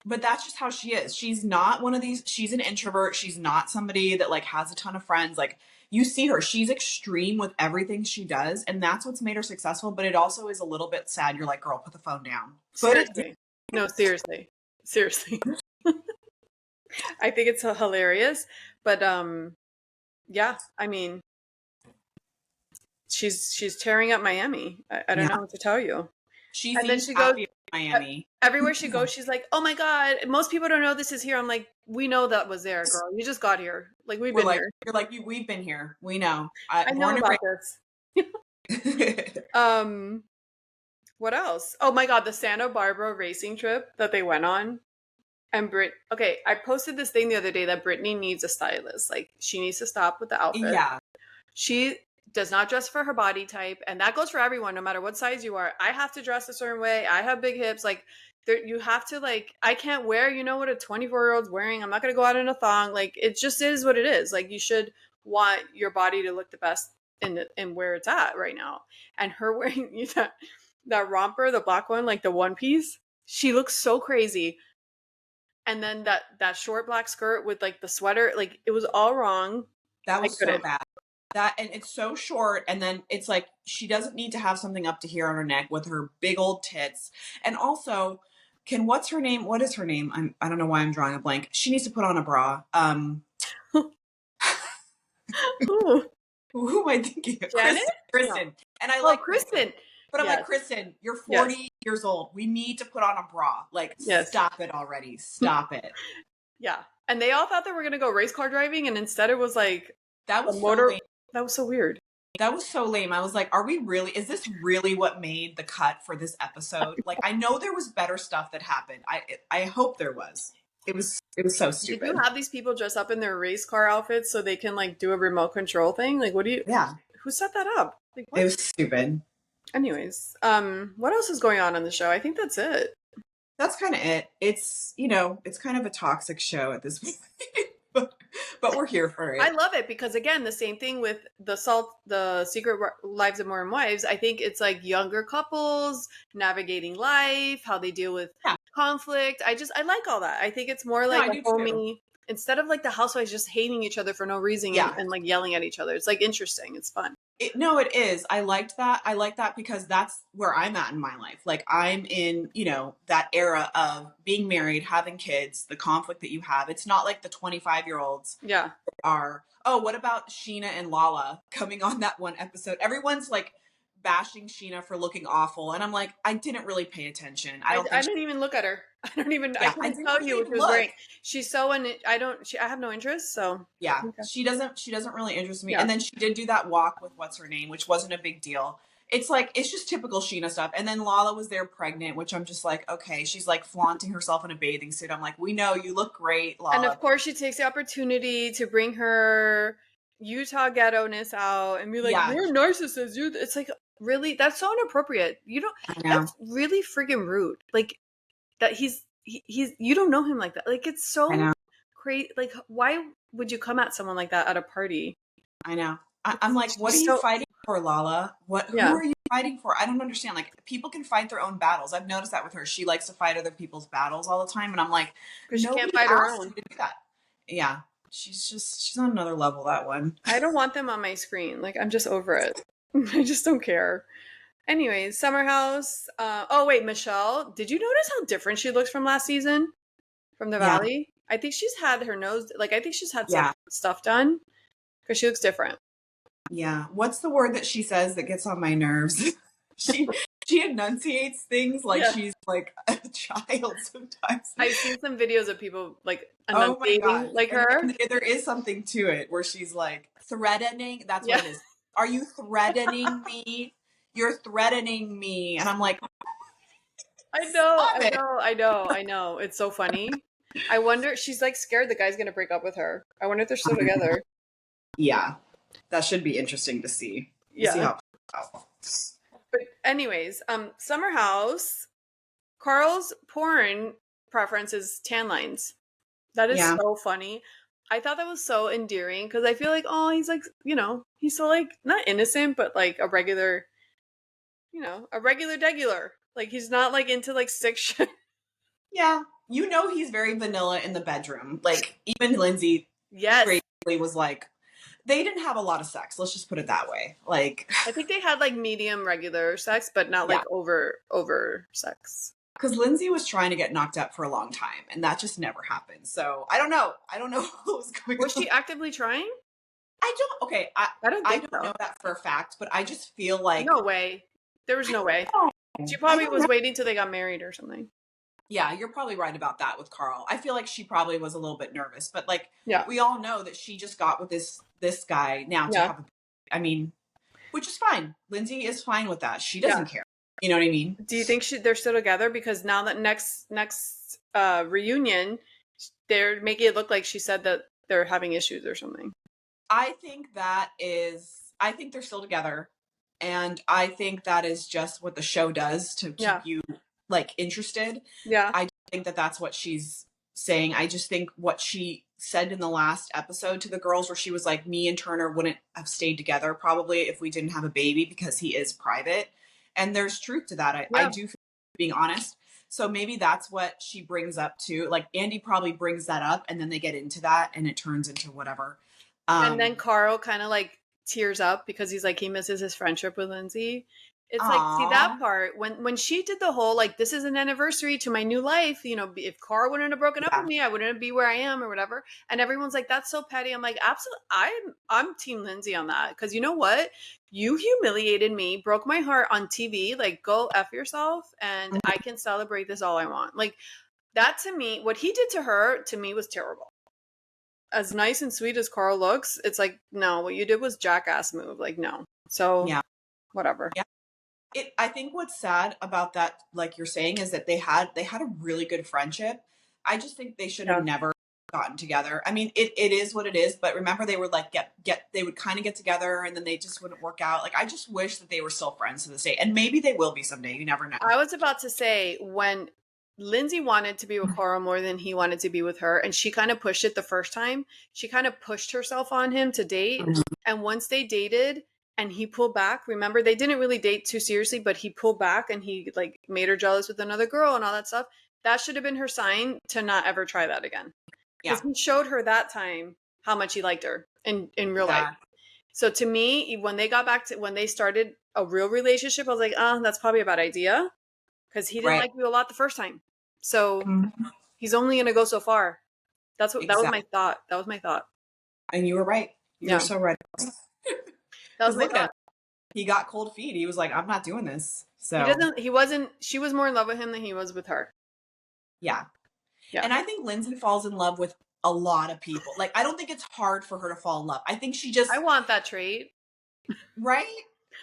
But that's just how she is. She's not one of these. She's an introvert. She's not somebody that like has a ton of friends. Like you see her, she's extreme with everything she does, and that's what's made her successful. But it also is a little bit sad. You're like, girl, put the phone down. Seriously. No, seriously. I think it's hilarious. But yeah, I mean, she's tearing up Miami. I don't Yeah. know what to tell you. She And then seems she goes happy in Miami. everywhere she goes, she's like, "Oh my god, most people don't know this is here." I'm like, "We know that was there, girl. You just got here. Like we've We're been like, here. you're like, we've been here. We know. I know Born and about this." raised. What else? Oh my god, the Santa Barbara racing trip that they went on. And okay, I posted this thing the other day that Brittany needs a stylist. Like she needs to stop with the outfit. Yeah. She does not dress for her body type, and that goes for everyone, no matter what size you are. I have to dress a certain way. I have big hips. Like there, you have to like. I can't wear, what a 24-year-old's wearing. I'm not gonna go out in a thong. Like it just is what it is. Like you should want your body to look the best in where it's at right now. And her wearing that romper, the black one, like the one piece, she looks so crazy. And then that short black skirt with like the sweater, like it was all wrong. That I was so couldn't. bad. And it's so short, and then it's like she doesn't need to have something up to here on her neck with her big old tits. And also, what's her name? What is her name? I don't know why I'm drawing a blank. She needs to put on a bra. Ooh, Who am I thinking of? Janet? Kristen. No. And I Oh, like Kristen. but I'm Yes. like, Kristen, you're Yes. 40 years old. We need to put on a bra. Like, Yes. stop it already. Stop it. Yeah. And they all thought they were gonna go race car driving, and instead it was like That was a so motor. lame. That was so weird. That was so lame. I was like, is this really what made the cut for this episode? Like, I know there was better stuff that happened. I hope there was. It was so stupid. Did you have these people dress up in their race car outfits so they can like do a remote control thing? Like what do you who set that up? Like what? It was stupid. Anyways, what else is going on the show? I think that's it. That's kind of it. It's, it's kind of a toxic show at this point. but we're here for it. I love it because again, the same thing with the Secret Lives of Modern Wives. I think it's like younger couples navigating life, how they deal with conflict. I like all that. I think it's more like a homey instead of like the housewives just hating each other for no reason and like yelling at each other. It's like interesting. It's fun. It is. I liked that. I like that because that's where I'm at in my life. Like I'm in, that era of being married, having kids, the conflict that you have. It's not like the 25-year-olds are, oh, what about Sheena and Lala coming on that one episode? Everyone's like bashing Sheena for looking awful. And I'm like, I didn't really pay attention. I didn't even look at her. I couldn't tell you what she was wearing. She's so I have no interest, so yeah, okay. She doesn't really interest me. And then she did do that walk with what's her name, which wasn't a big deal. It's like, it's just typical Sheena stuff. And then Lala was there pregnant, which I'm just like, okay, she's like flaunting herself in a bathing suit. I'm like, we know you look great, Lala. And of course she takes the opportunity to bring her Utah ghetto-ness out and be like, you're a narcissist. It's like, really? That's so inappropriate. That's really freaking rude. Like that he's you don't know him like that. Like it's so crazy. Like why would you come at someone like that at a party? I know. I'm like, what are you fighting for, Lala? Who are you fighting for? I don't understand. Like people can fight their own battles. I've noticed that with her. She likes to fight other people's battles all the time. And I'm like, because she can't fight her own. To do that. Yeah. She's on another level, that one. I don't want them on my screen. Like I'm just over it. I just don't care. Anyways, Summer House. Oh wait, Michelle. Did you notice how different she looks from last season? From the Valley? I think she's had her nose. Like I think she's had some stuff done because she looks different. Yeah. What's the word that she says that gets on my nerves? she enunciates things like she's like a child sometimes. I've seen some videos of people like enunciating like her. And there is something to it where she's like threatening. That's what it is. Are you threatening me? You're threatening me. And I'm like, I know. It's so funny. I wonder, she's like scared the guy's going to break up with her. I wonder if they're still together. Yeah. That should be interesting to see. Yeah. See how. But anyways, Summer House, Carl's porn preference is tan lines. That is so funny. I thought that was so endearing because I feel like, oh, he's like, he's so like not innocent, but like a regular, degular. Like he's not like into like sick shit. Yeah. He's very vanilla in the bedroom. Like even Lindsay was like, they didn't have a lot of sex. Let's just put it that way. Like I think they had like medium regular sex, but not like over sex. because Lindsay was trying to get knocked up for a long time, and that just never happened. So I don't know. I don't know what was going Was on. she actively trying? I don't. Okay, I don't I think don't know so. that for a fact, but I just feel like No way. There was I no way. don't She know. I probably don't was know. waiting till they got married or something. Yeah, you're probably right about that with Carl. I feel like she probably was a little bit nervous, but like Yeah. we all know that she just got with this guy now to Yeah. have a. I mean, which is fine. Lindsay is fine with that. She Yeah. doesn't care. You know what I mean? Do you think they're still together? Because now that next reunion, they're making it look like she said that they're having issues or something. I think that is. I think they're still together, and I think that is just what the show does to keep Yeah. you like interested. Yeah. I think that that's what she's saying. I just think what she said in the last episode to the girls, where she was like, "Me and Turner wouldn't have stayed together probably if we didn't have a baby because he is private," and there's truth to that. I Yeah. do feel being honest. So maybe that's what she brings up too. Like Andy probably brings that up, and then they get into that, and it turns into whatever. And then Carl kind of like tears up because he's like he misses his friendship with Lindsay. It's like, see that Aw. part when she did the whole like this is an anniversary to my new life. You know, if Carl wouldn't have broken up Yeah. with me, I wouldn't be where I am or whatever. And everyone's like, that's so petty. I'm like, absolutely, I'm Team Lindsay on that because you know what, you humiliated me, broke my heart on TV. Like, go f yourself, and I can celebrate this all I want. Like that to me, what he did to her to me was terrible. As nice and sweet as Carl looks, it's like, no, what you did was jackass move. Like, no. So, Yeah. whatever. Yeah. I think what's sad about that, like you're saying, is that they had a really good friendship. I just think they should have never gotten together. I mean, it is what it is, but remember they were like they would kind of get together and then they just wouldn't work out. Like I just wish that they were still friends to this day. And maybe they will be someday. You never know. I was about to say when Lindsay wanted to be with Carl more than he wanted to be with her, and she kind of pushed it the first time. She kind of pushed herself on him to date. And once they dated and he pulled back, remember they didn't really date too seriously, but he pulled back and he like made her jealous with another girl and all that stuff. That should have been her sign to not ever try that again. Because he showed her that time how much he liked her in real life. So to me, when they started a real relationship, I was like, that's probably a bad idea. Because he didn't like you a lot the first time. So he's only going to go so far. That was my thought. That was my thought. And you were right. You were so right. That was my thought. He got cold feet. He was like, I'm not doing this. So she was more in love with him than he was with her. Yeah. And I think Lindsay falls in love with a lot of people. Like, I don't think it's hard for her to fall in love. I think she just... I want that trait. Right?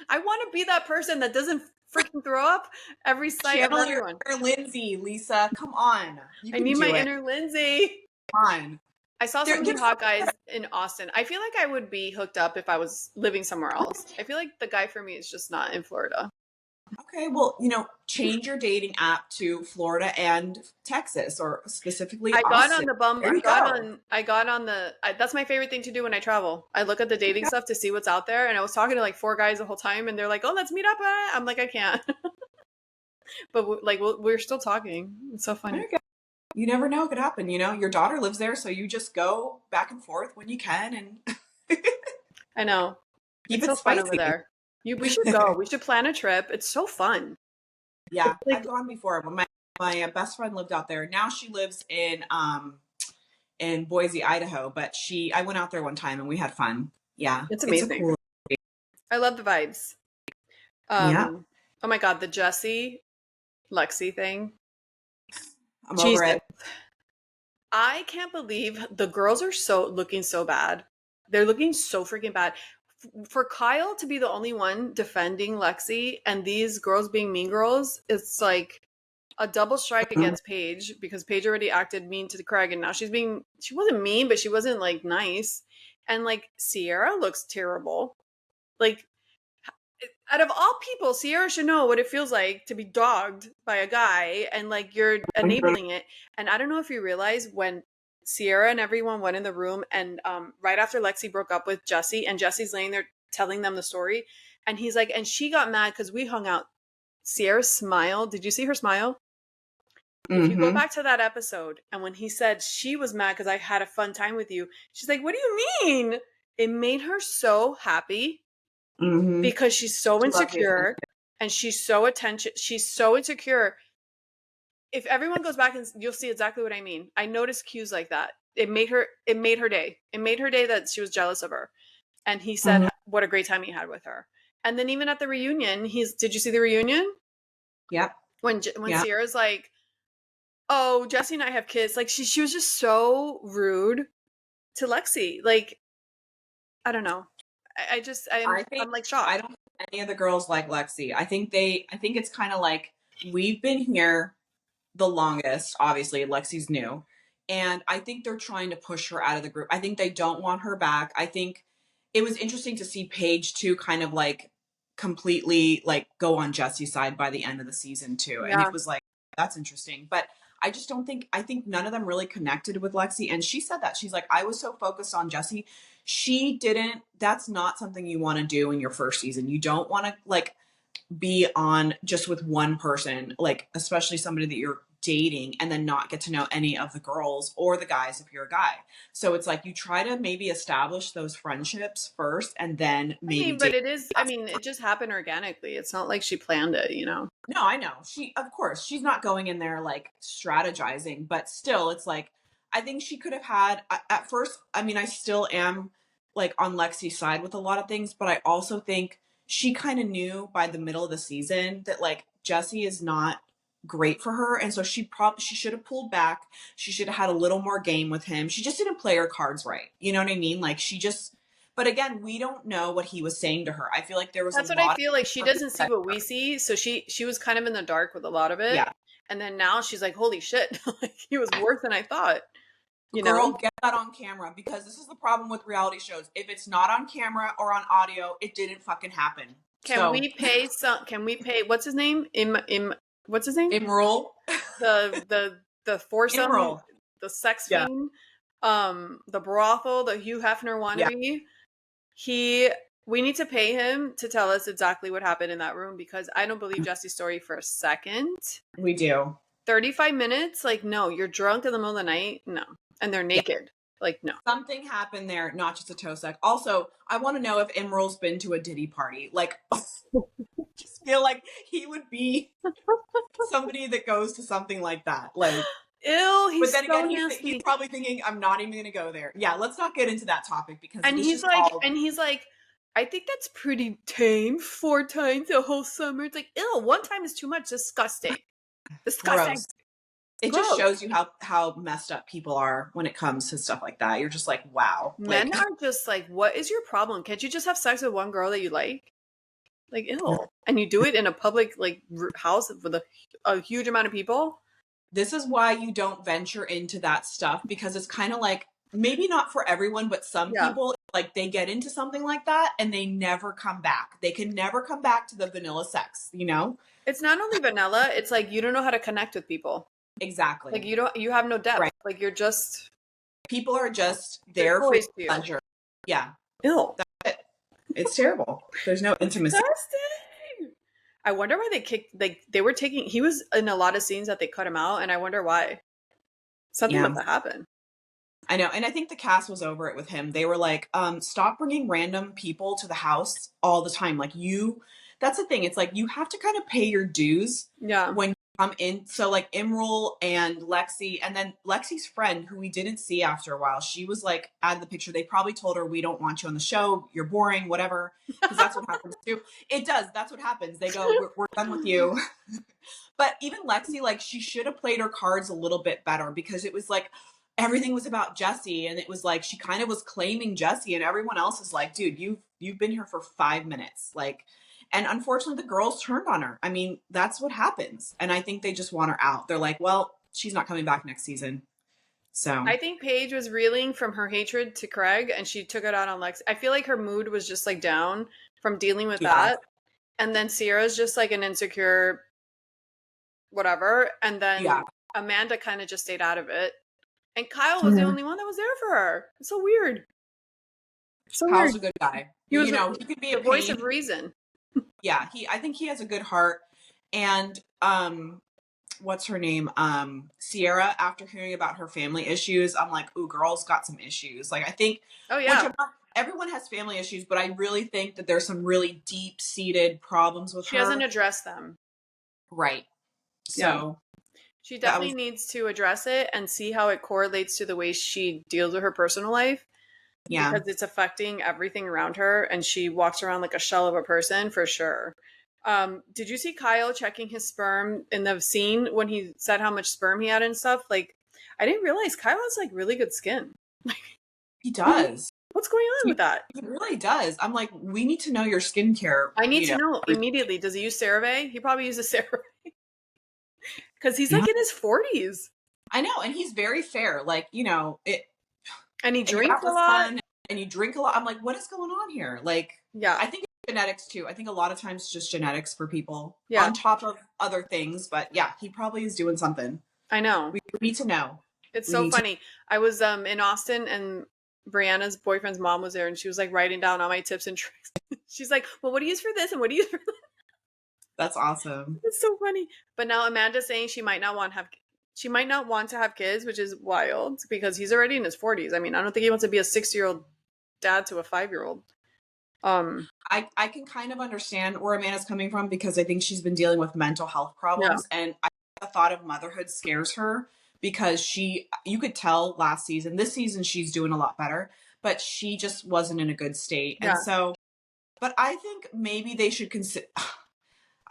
I want to be that person that doesn't freaking throw up every sight of everyone. Your Lindsay, Lisa. Come on. I need my inner Lindsay. Come on. I saw so many hot guys in Austin. I feel like I would be hooked up if I was living somewhere else. I feel like the guy for me is just not in Florida. Okay, well, change your dating app to Florida and Texas, or specifically Austin. I got on the Bumble. I got on the. That's my favorite thing to do when I travel. I look at the dating stuff to see what's out there, and I was talking to like 4 guys the whole time, and they're like, "Oh, let's meet up." I'm like, I can't. But we're still talking. It's so funny. You never know what could happen. Your daughter lives there, so you just go back and forth when you can, and I know. Keep it's so fun over there. We should go. We should plan a trip. It's so fun. Yeah, I've gone before, but my best friend lived out there. Now she lives in Boise, Idaho. But I went out there one time and we had fun. Yeah, it's amazing. I love the vibes. Yeah. Oh my God, the Jesse Lexi thing. I'm over it. I can't believe the girls are looking so bad. They're looking so freaking bad. For Kyle to be the only one defending Lexi and these girls being mean girls, it's like a double strike against Paige, because Paige already acted mean to Craig and now she wasn't mean, but she wasn't like nice. And like Sierra looks terrible. Like, out of all people, Sierra should know what it feels like to be dogged by a guy, and like you're enabling it. And I don't know if you realize when Sierra and everyone went in the room and right after Lexi broke up with Jesse and Jesse's laying there telling them the story, and he's like, and she got mad because we hung out. Sierra smiled. Did you see her smile? If you go back to that episode, and when he said she was mad because I had a fun time with you, she's like, what do you mean? It made her so happy. Because she's so insecure and she's so insecure. if everyone goes back and you'll see exactly what I mean. I noticed cues like that. It made her day. It made her day that she was jealous of her. And he said what a great time he had with her. And then even at the reunion, did you see the reunion? Yep. When Yep. Sierra's like, "Oh, Jesse and I have kids." Like she was just so rude to Lexi. Like, I don't know. I'm like I shocked. don't think any of the girls like Lexi. I think it's kind of like we've been here the longest. Obviously, Lexi's new. And I think they're trying to push her out of the group. I think they don't want her back. I think it was interesting to see Paige too kind of like completely like go on Jesse's side by the end of the season too. And Yeah. it was like, that's interesting. But I just don't think, I think none of them really connected with Lexi. And she said that. She's like, I was so focused on Jesse. She didn't, that's not something you want to do in your first season. You don't want to like be on just with one person, like especially somebody that you're dating and then not get to know any of the girls or the guys if you're a guy. So it's like you try to maybe establish those friendships first and then maybe But date. it just happened organically. It's not like she planned it, you know. No, I know. Of course, she's not going in there like strategizing, but still, it's like, I think she could have had, at first, I mean, I still am like on Lexi's side with a lot of things, but I also think she kind of knew by the middle of the season that like Jesse is not great for her. And so she should have pulled back. She should have had a little more game with him. She just didn't play her cards right. You know what I mean? Like but again, we don't know what he was saying to her. I feel like there was a That's what I lot feel like. She of doesn't see what we see, so she was kind of in the dark with a lot of it. yeah. And then now she's like, "Holy shit! Like he was worse than I thought." You Girl, know? get that on camera because this is the problem with reality shows. If it's not on camera or on audio, it didn't fucking happen. Can So, we pay some? Can we pay? What's his name? What's his name? Emerald. The foursome, Emerald. the sex Yeah. fiend, the brothel, the Hugh Hefner Yeah. wannabe. We need to pay him to tell us exactly what happened in that room because I don't believe Jesse's story for a second. We do. 35 minutes? Like, no, you're drunk in the middle of the night? No. And they're Yeah. naked. Like, no. Something happened there, not just a toe suck. Also, I want to know if Emerald's been to a Diddy party. Like, just feel like he would be somebody that goes to something like that. Like, Ew, he's but then so again, nasty. he's probably thinking, I'm not even going to go there. Yeah, let's not get into that topic because And he's like, I think that's pretty tame. 4 times a whole summer. It's like, ew, 1 time is too much. Disgusting. Disgusting. gross. It Gross. just shows you how messed up people are when it comes to stuff like that. You're just like, wow. Men like, are just like, what is your problem? Can't you just have sex with one girl that you like? Like, ew. And you do it in a public like house with a huge amount of people? This is why you don't venture into that stuff because it's kind of like maybe not for everyone, but some people like they get into something like that and they never come back. They can never come back to the vanilla sex, you know? It's not only vanilla, it's like you don't know how to connect with people. Exactly. Like you have no depth. Right. Like you're just people are just there for pleasure. Yeah. Ew. That's it. It's terrible. There's no intimacy. Disgusting. I wonder why they were taking he was in a lot of scenes that they cut him out and I wonder why. Something must have happened. I know. And I think the cast was over it with him. They were like, stop bringing random people to the house all the time. Like that's the thing. It's like, you have to kind of pay your dues when you come in. So like Emerald and Lexi, and then Lexi's friend who we didn't see after a while, she was like out of the picture. They probably told her, we don't want you on the show. You're boring, whatever. Because that's what happens too. It does. That's what happens. They go, we're done with you. But even Lexi, like she should have played her cards a little bit better because it was like, everything was about Jesse and it was like she kind of was claiming Jesse and everyone else is like, dude, you've been here for 5 minutes. Like, and unfortunately the girls turned on her. I mean, that's what happens. And I think they just want her out. They're like, well, she's not coming back next season. So I think Paige was reeling from her hatred to Craig and she took it out on Lex. I feel like her mood was just like down from dealing with that. And then Sierra's just like an insecure whatever. And then Amanda kind of just stayed out of it. And Kyle was the only one that was there for her. It's so weird. Kyle's a good guy. He was, he could be the voice of reason. Yeah, I think he has a good heart. And what's her name? Sierra, after hearing about her family issues, I'm like, ooh, girl's got some issues. Like I think everyone has family issues, but I really think that there's some really deep-seated problems with her. She hasn't addressed them. Right. So She That definitely was, needs to address it and see how it correlates to the way she deals with her personal life yeah, because it's affecting everything around her and she walks around like a shell of a person for sure. Did you see Kyle checking his sperm in the scene when he said how much sperm he had and stuff? Like, I didn't realize Kyle has like really good skin. he does. What's going on He, with that? he really does. I'm like, we need to know your skincare, I need you to know. know immediately. Does he use CeraVe? He probably uses CeraVe because he's Yeah, like in his 40s I know. And he's very fair. Like, you know, and he and you're drinks out a the lot. sun and you drink a lot. I'm like, what is going on here? Like, Yeah, I think it's genetics too. I think a lot of times it's just genetics for people yeah, on top of other things. But yeah, he probably is doing something. I know. We need to know. It's We so need to. funny. I was in Austin and Brianna's boyfriend's mom was there and she was like writing down all my tips and tricks. She's like, "Well, what do you use for this and what do you use for that?" That's awesome. It's so funny. But now Amanda's saying she might not want to have kids, which is wild because he's already in his 40s. I mean, I don't think he wants to be a 60-year-old dad to a 5-year-old. I can kind of understand where Amanda's coming from because I think she's been dealing with mental health Yeah. problems. And the thought of motherhood scares her because you could tell last season, this season, she's doing a lot better, but she just wasn't in a good state. And Yeah. so, but I think maybe they should consider.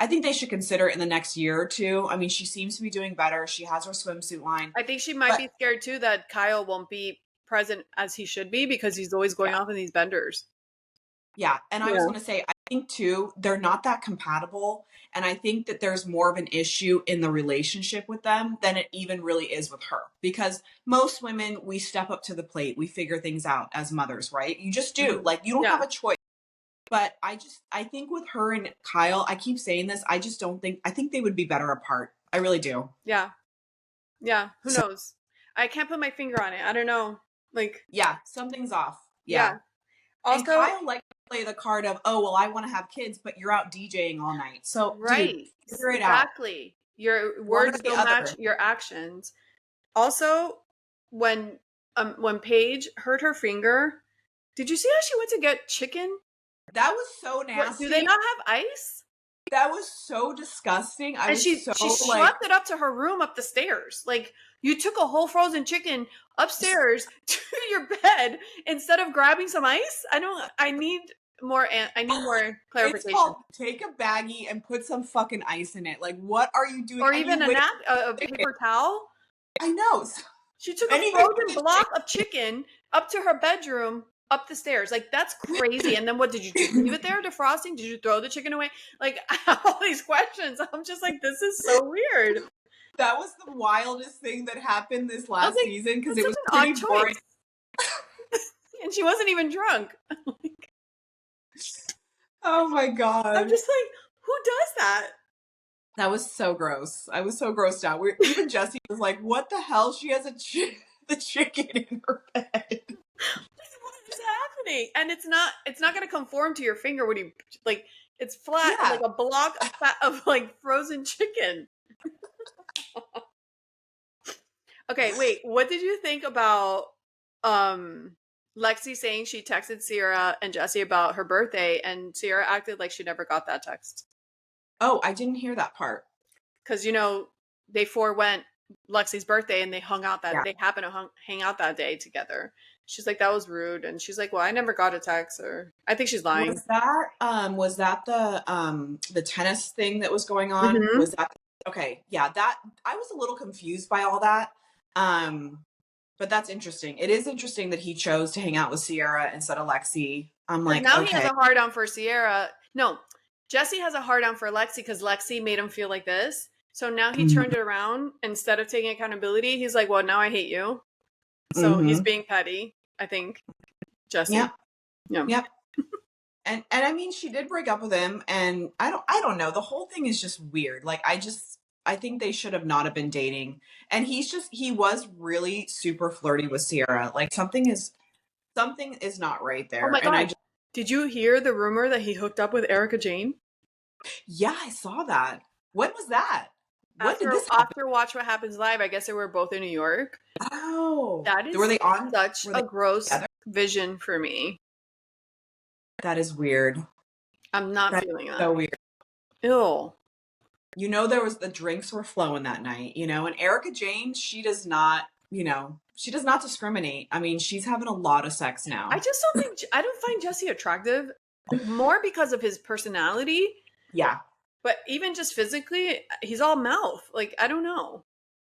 I think they should consider it in the next year or two. I mean, she seems to be doing better. She has her swimsuit line. I think she might But be scared too that Kyle won't be present as he should be because he's always going yeah, off in these benders. yeah. And I was Yeah. going to say, I think too, they're not that compatible. And I think that there's more of an issue in the relationship with them than it even really is with her. Because most women, we step up to the plate, we figure things out as mothers, right? You just do. Mhm. Like, you don't have Yeah. a choice. But I think with her and Kyle, I keep saying this, I think they would be better apart. I really do. Yeah. Yeah. Who So, knows? I can't put my finger on it. I don't know. Like, yeah, something's off. Yeah. yeah. And Also, Kyle likes to play the card of, oh, well, I want to have kids, but you're out DJing all night. So, dude, right. figure it out. Exactly. Your One or words the don't match other. your actions. Also, when Paige hurt her finger, did you see how she went to get chicken? That was so What do they nasty. not have ice? That was so disgusting. I And was she so she like, schlepped it up to her room up the stairs. Like you took a whole frozen chicken upstairs to your bed instead of grabbing some ice. I need I need more it's clarification. called take a baggie and put some fucking ice in it. Like, what are you doing? Or And you even wait. a paper towel. I know. She took a And even frozen block of chicken up to her bedroom, up the stairs. Like that's crazy. And then what did you just leave it there defrosting? Did you throw the chicken away? Like I have all these questions. I'm just like, this is so weird. that was the wildest thing that happened this I was last like, season because that's it such was an pretty odd boring. choice. And she wasn't even drunk. Oh my I'm god. just like, who does that? That was so gross. I was so grossed out. Even Jesse was like, "What the hell? She has the chicken in her bed." What is happening? And it's not gonna conform to your finger when you like it's flat Yeah. like a block of like frozen chicken. Okay, wait, what did you think about um Lexi saying she texted Sierra and Jesse about her birthday and Sierra acted like she never got that text? Oh, I didn't hear that part. Because they forewent Lexi's birthday and Yeah. they happened to hang out that day together. She's like, that was rude, and she's like, well, I never got a text, or I think she's lying. Was that the tennis thing that was going on? Mm-hmm. Was that okay? Yeah, that I was a little confused by all that. But that's interesting. It is interesting that he chose to hang out with Sierra instead of Lexi. I'm Because like, now he has okay. a hard on for Sierra. No, Jesse has a hard on for Lexi because Lexi made him feel like this. So now he turned it around. Instead of taking accountability, he's like, well, now I hate you. So he's Mm-hmm. being petty, I think. Jesse. Yep. Yeah. Yep. And I mean, she did break up with him, and I don't know. The whole thing is just weird. Like, I think they should have not have been dating. And he was really super flirty with Sierra. Like something is not right Oh there. my And I God. just, Did you hear the rumor that he hooked up with Erica Jane? yeah, I saw that. When was that? When did this happen? After Watch What Happens Live, I guess they were both in New York. Oh, That were is they on? such Were a they gross together? vision for me. That is weird. I'm not That's feeling that. so weird. Ew. You know, there was the drinks were flowing that night, you know, and Erica Jane, she does not, you know, she does not discriminate. I mean, she's having a lot of sex I now. just don't think I don't find Jesse attractive more because of his personality, Yeah. but even just physically, he's all mouth. Like I don't know.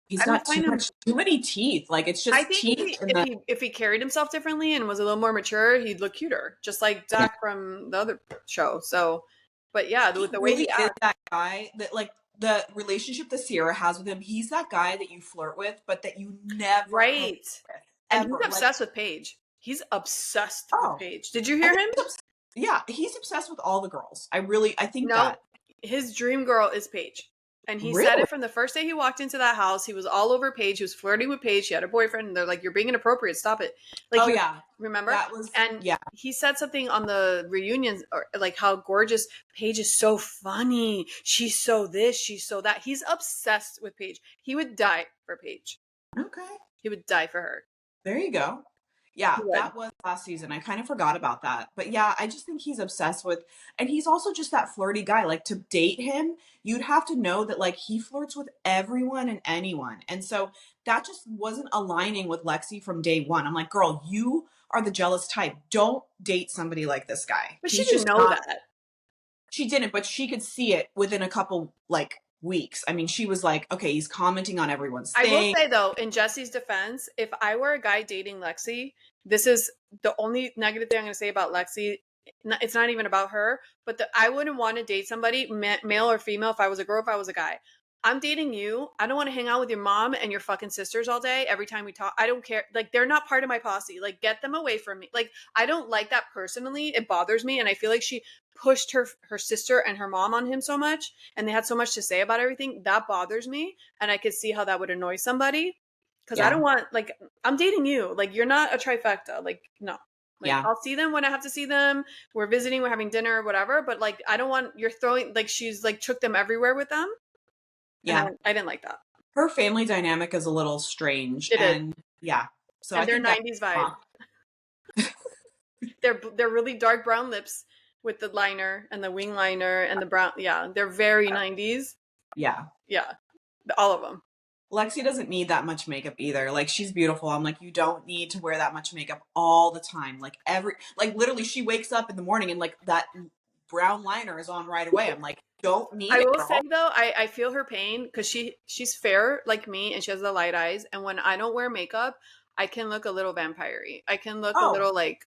He's I don't got find him. too many teeth. Like it's I just think teeth and the if he carried himself differently and was a little more mature, he'd look cuter, just like yeah. Zach from the other show. So, but yeah, He with the way really he is acts, that guy that like the relationship that Sierra has with him, he's that guy that you flirt with, but that you never hook right? with. And he's Ever. Like, obsessed with Paige. He's obsessed with oh, Paige. Did you I hear think him? yeah, he's obsessed with all the girls. I think No, that. his dream girl is Paige. And he said Really? it from the first day he walked into that house. He was all over Paige. He was flirting with Paige. She had a boyfriend. And they're like, "You're being inappropriate. Stop it." Like Oh he was, yeah. remember? That was And yeah. he said something on the reunions, or like how gorgeous Paige is, so funny. She's so this. She's so that. He's obsessed with Paige. He would die for Paige. Okay. He would die for her. There you go. Yeah, He would. that was last season. I kind of forgot about that. But yeah, I just think he's obsessed with, and he's also just that flirty guy. Like to date him, you'd have to know that like he flirts with everyone and anyone. And so that just wasn't aligning with Lexi from day one. I'm like, girl, you are the jealous type. Don't date somebody like this guy. But she He's didn't just know not, that. she didn't, but she could see it within a couple like weeks. I mean, she was like, okay, he's commenting on everyone's I will thing. say though, in Jesse's defense, if I were a guy dating Lexi, this is the only negative thing I'm going to say about Lexi. It's not even about her, but I wouldn't want to date somebody, male or female, if I was a girl, if I was a guy. I'm dating you. I don't want to hang out with your mom and your fucking sisters all day every time we talk. I don't care. Like, they're not part of my posse. Like, get them away from me. Like, I don't like that personally. It bothers me. And I feel like she pushed her sister and her mom on him so much, and they had so much to say about everything. That bothers me. And I could see how that would annoy somebody. Because I don't Yeah. want, like, I'm dating you. Like, you're not a trifecta. Like, no. Like, Yeah. I'll see them when I have to see them. We're visiting, we're having dinner, whatever. But, like, I don't want, you're throwing, like, she's, like, took them everywhere with them. And Yeah. I didn't like that. Her family dynamic is a little strange. It is. And yeah. So And I their think that 90s vibe. They're really dark brown lips with the liner and the wing liner and the brown. Yeah, they're very 90s. yeah. Yeah, all of them. Lexi doesn't need that much makeup either. Like she's beautiful. I'm like, you don't need to wear that much makeup all the time. Like literally she wakes up in the morning and like that brown liner is on right away. I'm like, don't need I it, will girl. say though, I feel her pain because she's fair like me and she has the light eyes. And when I don't wear makeup, I can look a little vampire-y. I can look a Oh, little like,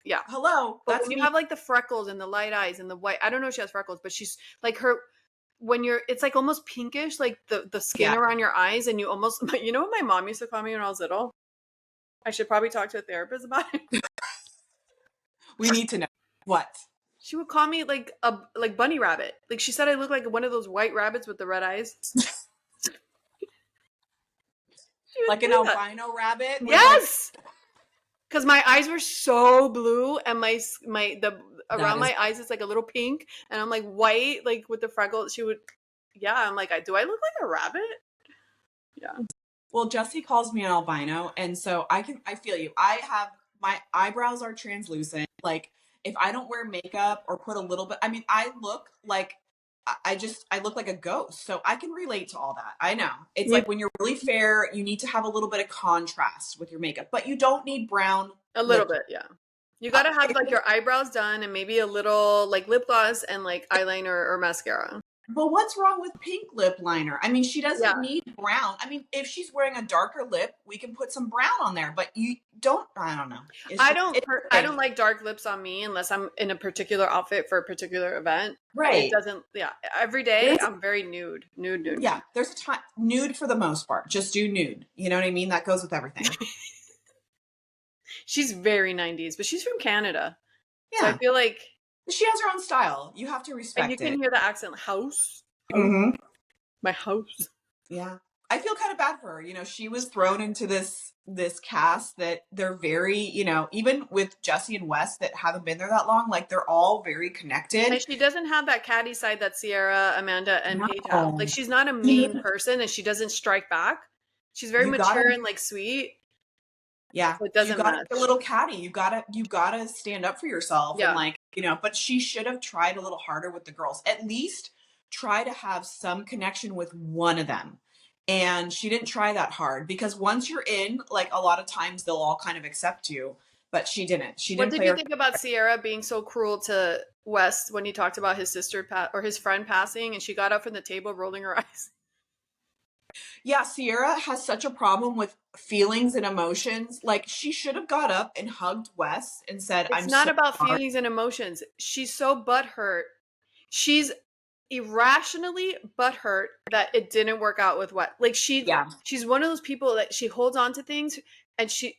yeah. hello. But That's when you me. have like the freckles and the light eyes and the white, I don't know if she has freckles, but she's like her, when you're, it's like almost pinkish, like the skin Yeah. around your eyes. And you almost, you know what my mom used to call me when I was little? I should probably talk to a therapist about it. We need to know. What? She would call me like like bunny rabbit. Like she said I look like one of those white rabbits with the red eyes. She would Like an do that. albino rabbit? With Yes! Because my eyes were so blue and the around is my eyes is like a little pink and I'm like white, like with the freckles. She would, yeah, I'm like, do I look like a rabbit? Yeah. well, Jesse calls me an albino, and so I feel you. My eyebrows are translucent. Like if I don't wear makeup or put a little bit, I mean, I look like I look like a ghost. So I can relate to all that. I know. It's You, like when you're really fair, you need to have a little bit of contrast with your makeup, but you don't need brown a little lip. bit, yeah. You gotta have like your eyebrows done and maybe a little like lip gloss and like eyeliner or mascara. But what's wrong with pink lip liner? I mean, she doesn't Yeah. need brown. I mean, if she's wearing a darker lip, we can put some brown on there, but you don't, I don't know. I don't like dark lips on me unless I'm in a particular outfit for a particular event. Right. It doesn't, yeah. Every day I'm very nude. Yeah, there's a time nude for the most part. Just do nude. You know what I mean? That goes with everything. She's very 90s, but she's from Canada. Yeah. So I feel like she has her own style. You have to respect and you can hear the accent. House. Mm-hmm. My house. Yeah. I feel kind of bad for her. You know, she was thrown into this cast that they're very, you know, even with Jesse and Wes that haven't been there that long, like they're all very connected. And she doesn't have that catty side that Sierra, Amanda, and Paige have. Like she's not a Mhm. mean person and she doesn't strike back. She's very mature and like sweet. Yeah. So it doesn't you gotta match. be a little catty. You gotta stand up for yourself. Yeah. And like, you know, but she should have tried a little harder with the girls. At least try to have some connection with one of them. And she didn't try that hard because once you're in, like a lot of times they'll all kind of accept you, but she didn't. She What didn't did play you her. think about Sierra being so cruel to West when he talked about his sister or his friend passing, and she got up from the table rolling her eyes? Yeah, Sierra has such a problem with feelings and emotions. Like she should have got up and hugged Wes and said, It's "I'm not so about sorry." feelings and emotions. She's so butthurt. She's irrationally butthurt that it didn't work out with what. Like Yeah, she's one of those people that she holds on to things, and she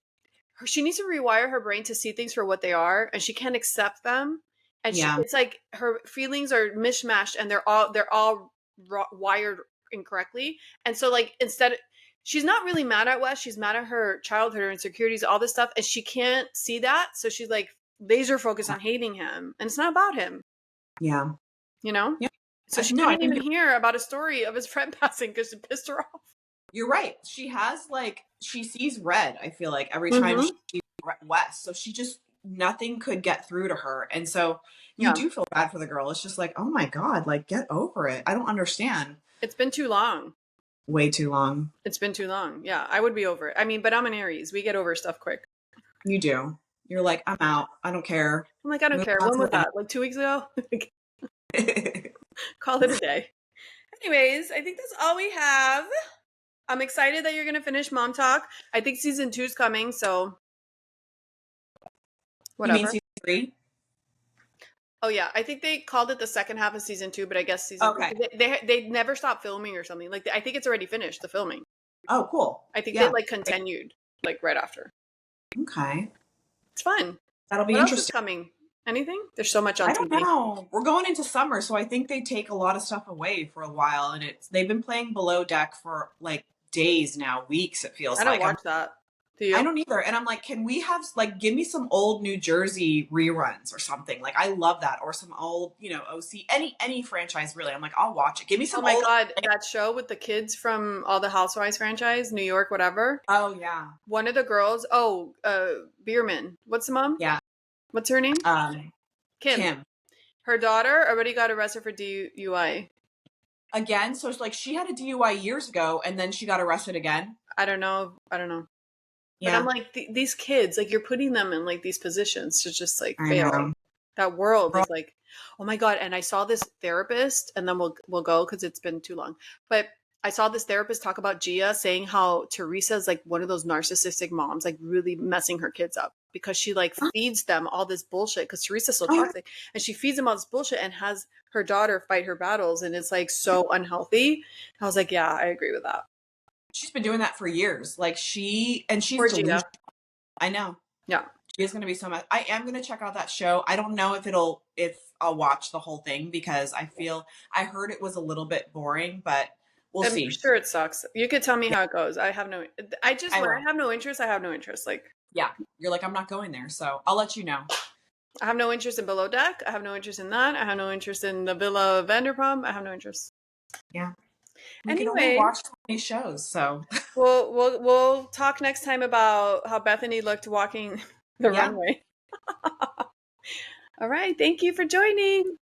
needs to rewire her brain to see things for what they are, and she can't accept them. And yeah, it's like her feelings are mishmashed, and they're all wired incorrectly. And so like instead, she's not really mad at Wes. She's mad at her childhood, her insecurities, all this stuff, and she can't see that. So she's like laser focused on hating him, and it's not about him, yeah, you know. yeah. So she No, I couldn't think even hear about a story of his friend passing because it pissed her off. you're right. She has like she sees red. I feel like every time Mm-hmm. she sees Wes, so she just nothing could get through to her, and so you Yeah, do feel bad for the girl. It's just like, oh my god, like get over it. I don't understand. it's been too long. Way too long. It's been too long. Yeah, I would be over it. I mean, but I'm an Aries. We get over stuff quick. You do. You're like, I'm out. I don't care. I'm like, I don't Move care. on When to was the that? Like 2 weeks ago? next. Call it a day. Anyways, I think that's all we have. I'm excited that you're going to finish Mom Talk. I think season 2 is coming, so You mean whatever. season 3? Oh, yeah. I think they called it the second half of season 2, but I guess season Okay. they never stopped filming or something. Like, I think it's already finished, the filming. Oh, cool. I think they, Yeah. like, continued, like, right after. Okay. It's fun. That'll be What else is interesting. coming? Anything? There's so much on I don't TV. know. We're going into summer, so I think they take a lot of stuff away for a while, and they've been playing Below Deck for like days now, weeks. It feels I don't like. watch that. Do you? I don't either, and I'm like, can we have like give me some old New Jersey reruns or something? Like I love that, or some old, OC, any franchise really. I'm like, I'll watch it. Give me Oh some my old. God, that show with the kids from all the Housewives franchise, New York, whatever. Oh yeah, One of the girls, Bierman. What's the mom? yeah. What's her name? Kim. Kim. Her daughter already got arrested for DUI. Again, so it's like she had a DUI years ago, and then she got arrested again. I don't know. But Yeah, I'm like, these kids, like you're putting them in like these positions to just like I fail. know. That world is like, oh my God. And I saw this therapist, and then we'll go because it's been too long. But I saw this therapist talk about Gia saying how Teresa is like one of those narcissistic moms, like really messing her kids up because she like feeds them all this bullshit because Teresa's so toxic, and she feeds them all this bullshit and has her daughter fight her battles, and it's like so unhealthy. I was like, yeah, I agree with that. She's been doing that for years. Like she's Poor delusional. Gia. I know. Yeah. She is going to be so much. I am going to check out that show. I don't know if I'll watch the whole thing because I heard it was a little bit boring, but we'll I'm see. sure it sucks. You could tell me how it goes. I have no interest. I have no interest. Like, Yeah, you're like, I'm not going there, so I'll let you know. I have no interest in Below Deck. I have no interest in that. I have no interest in the Villa Vanderpump. I have no interest. Yeah. We can Anyway, only watch so many shows, so we'll talk next time about how Bethany looked walking the Yeah. runway. All right. Thank you for joining.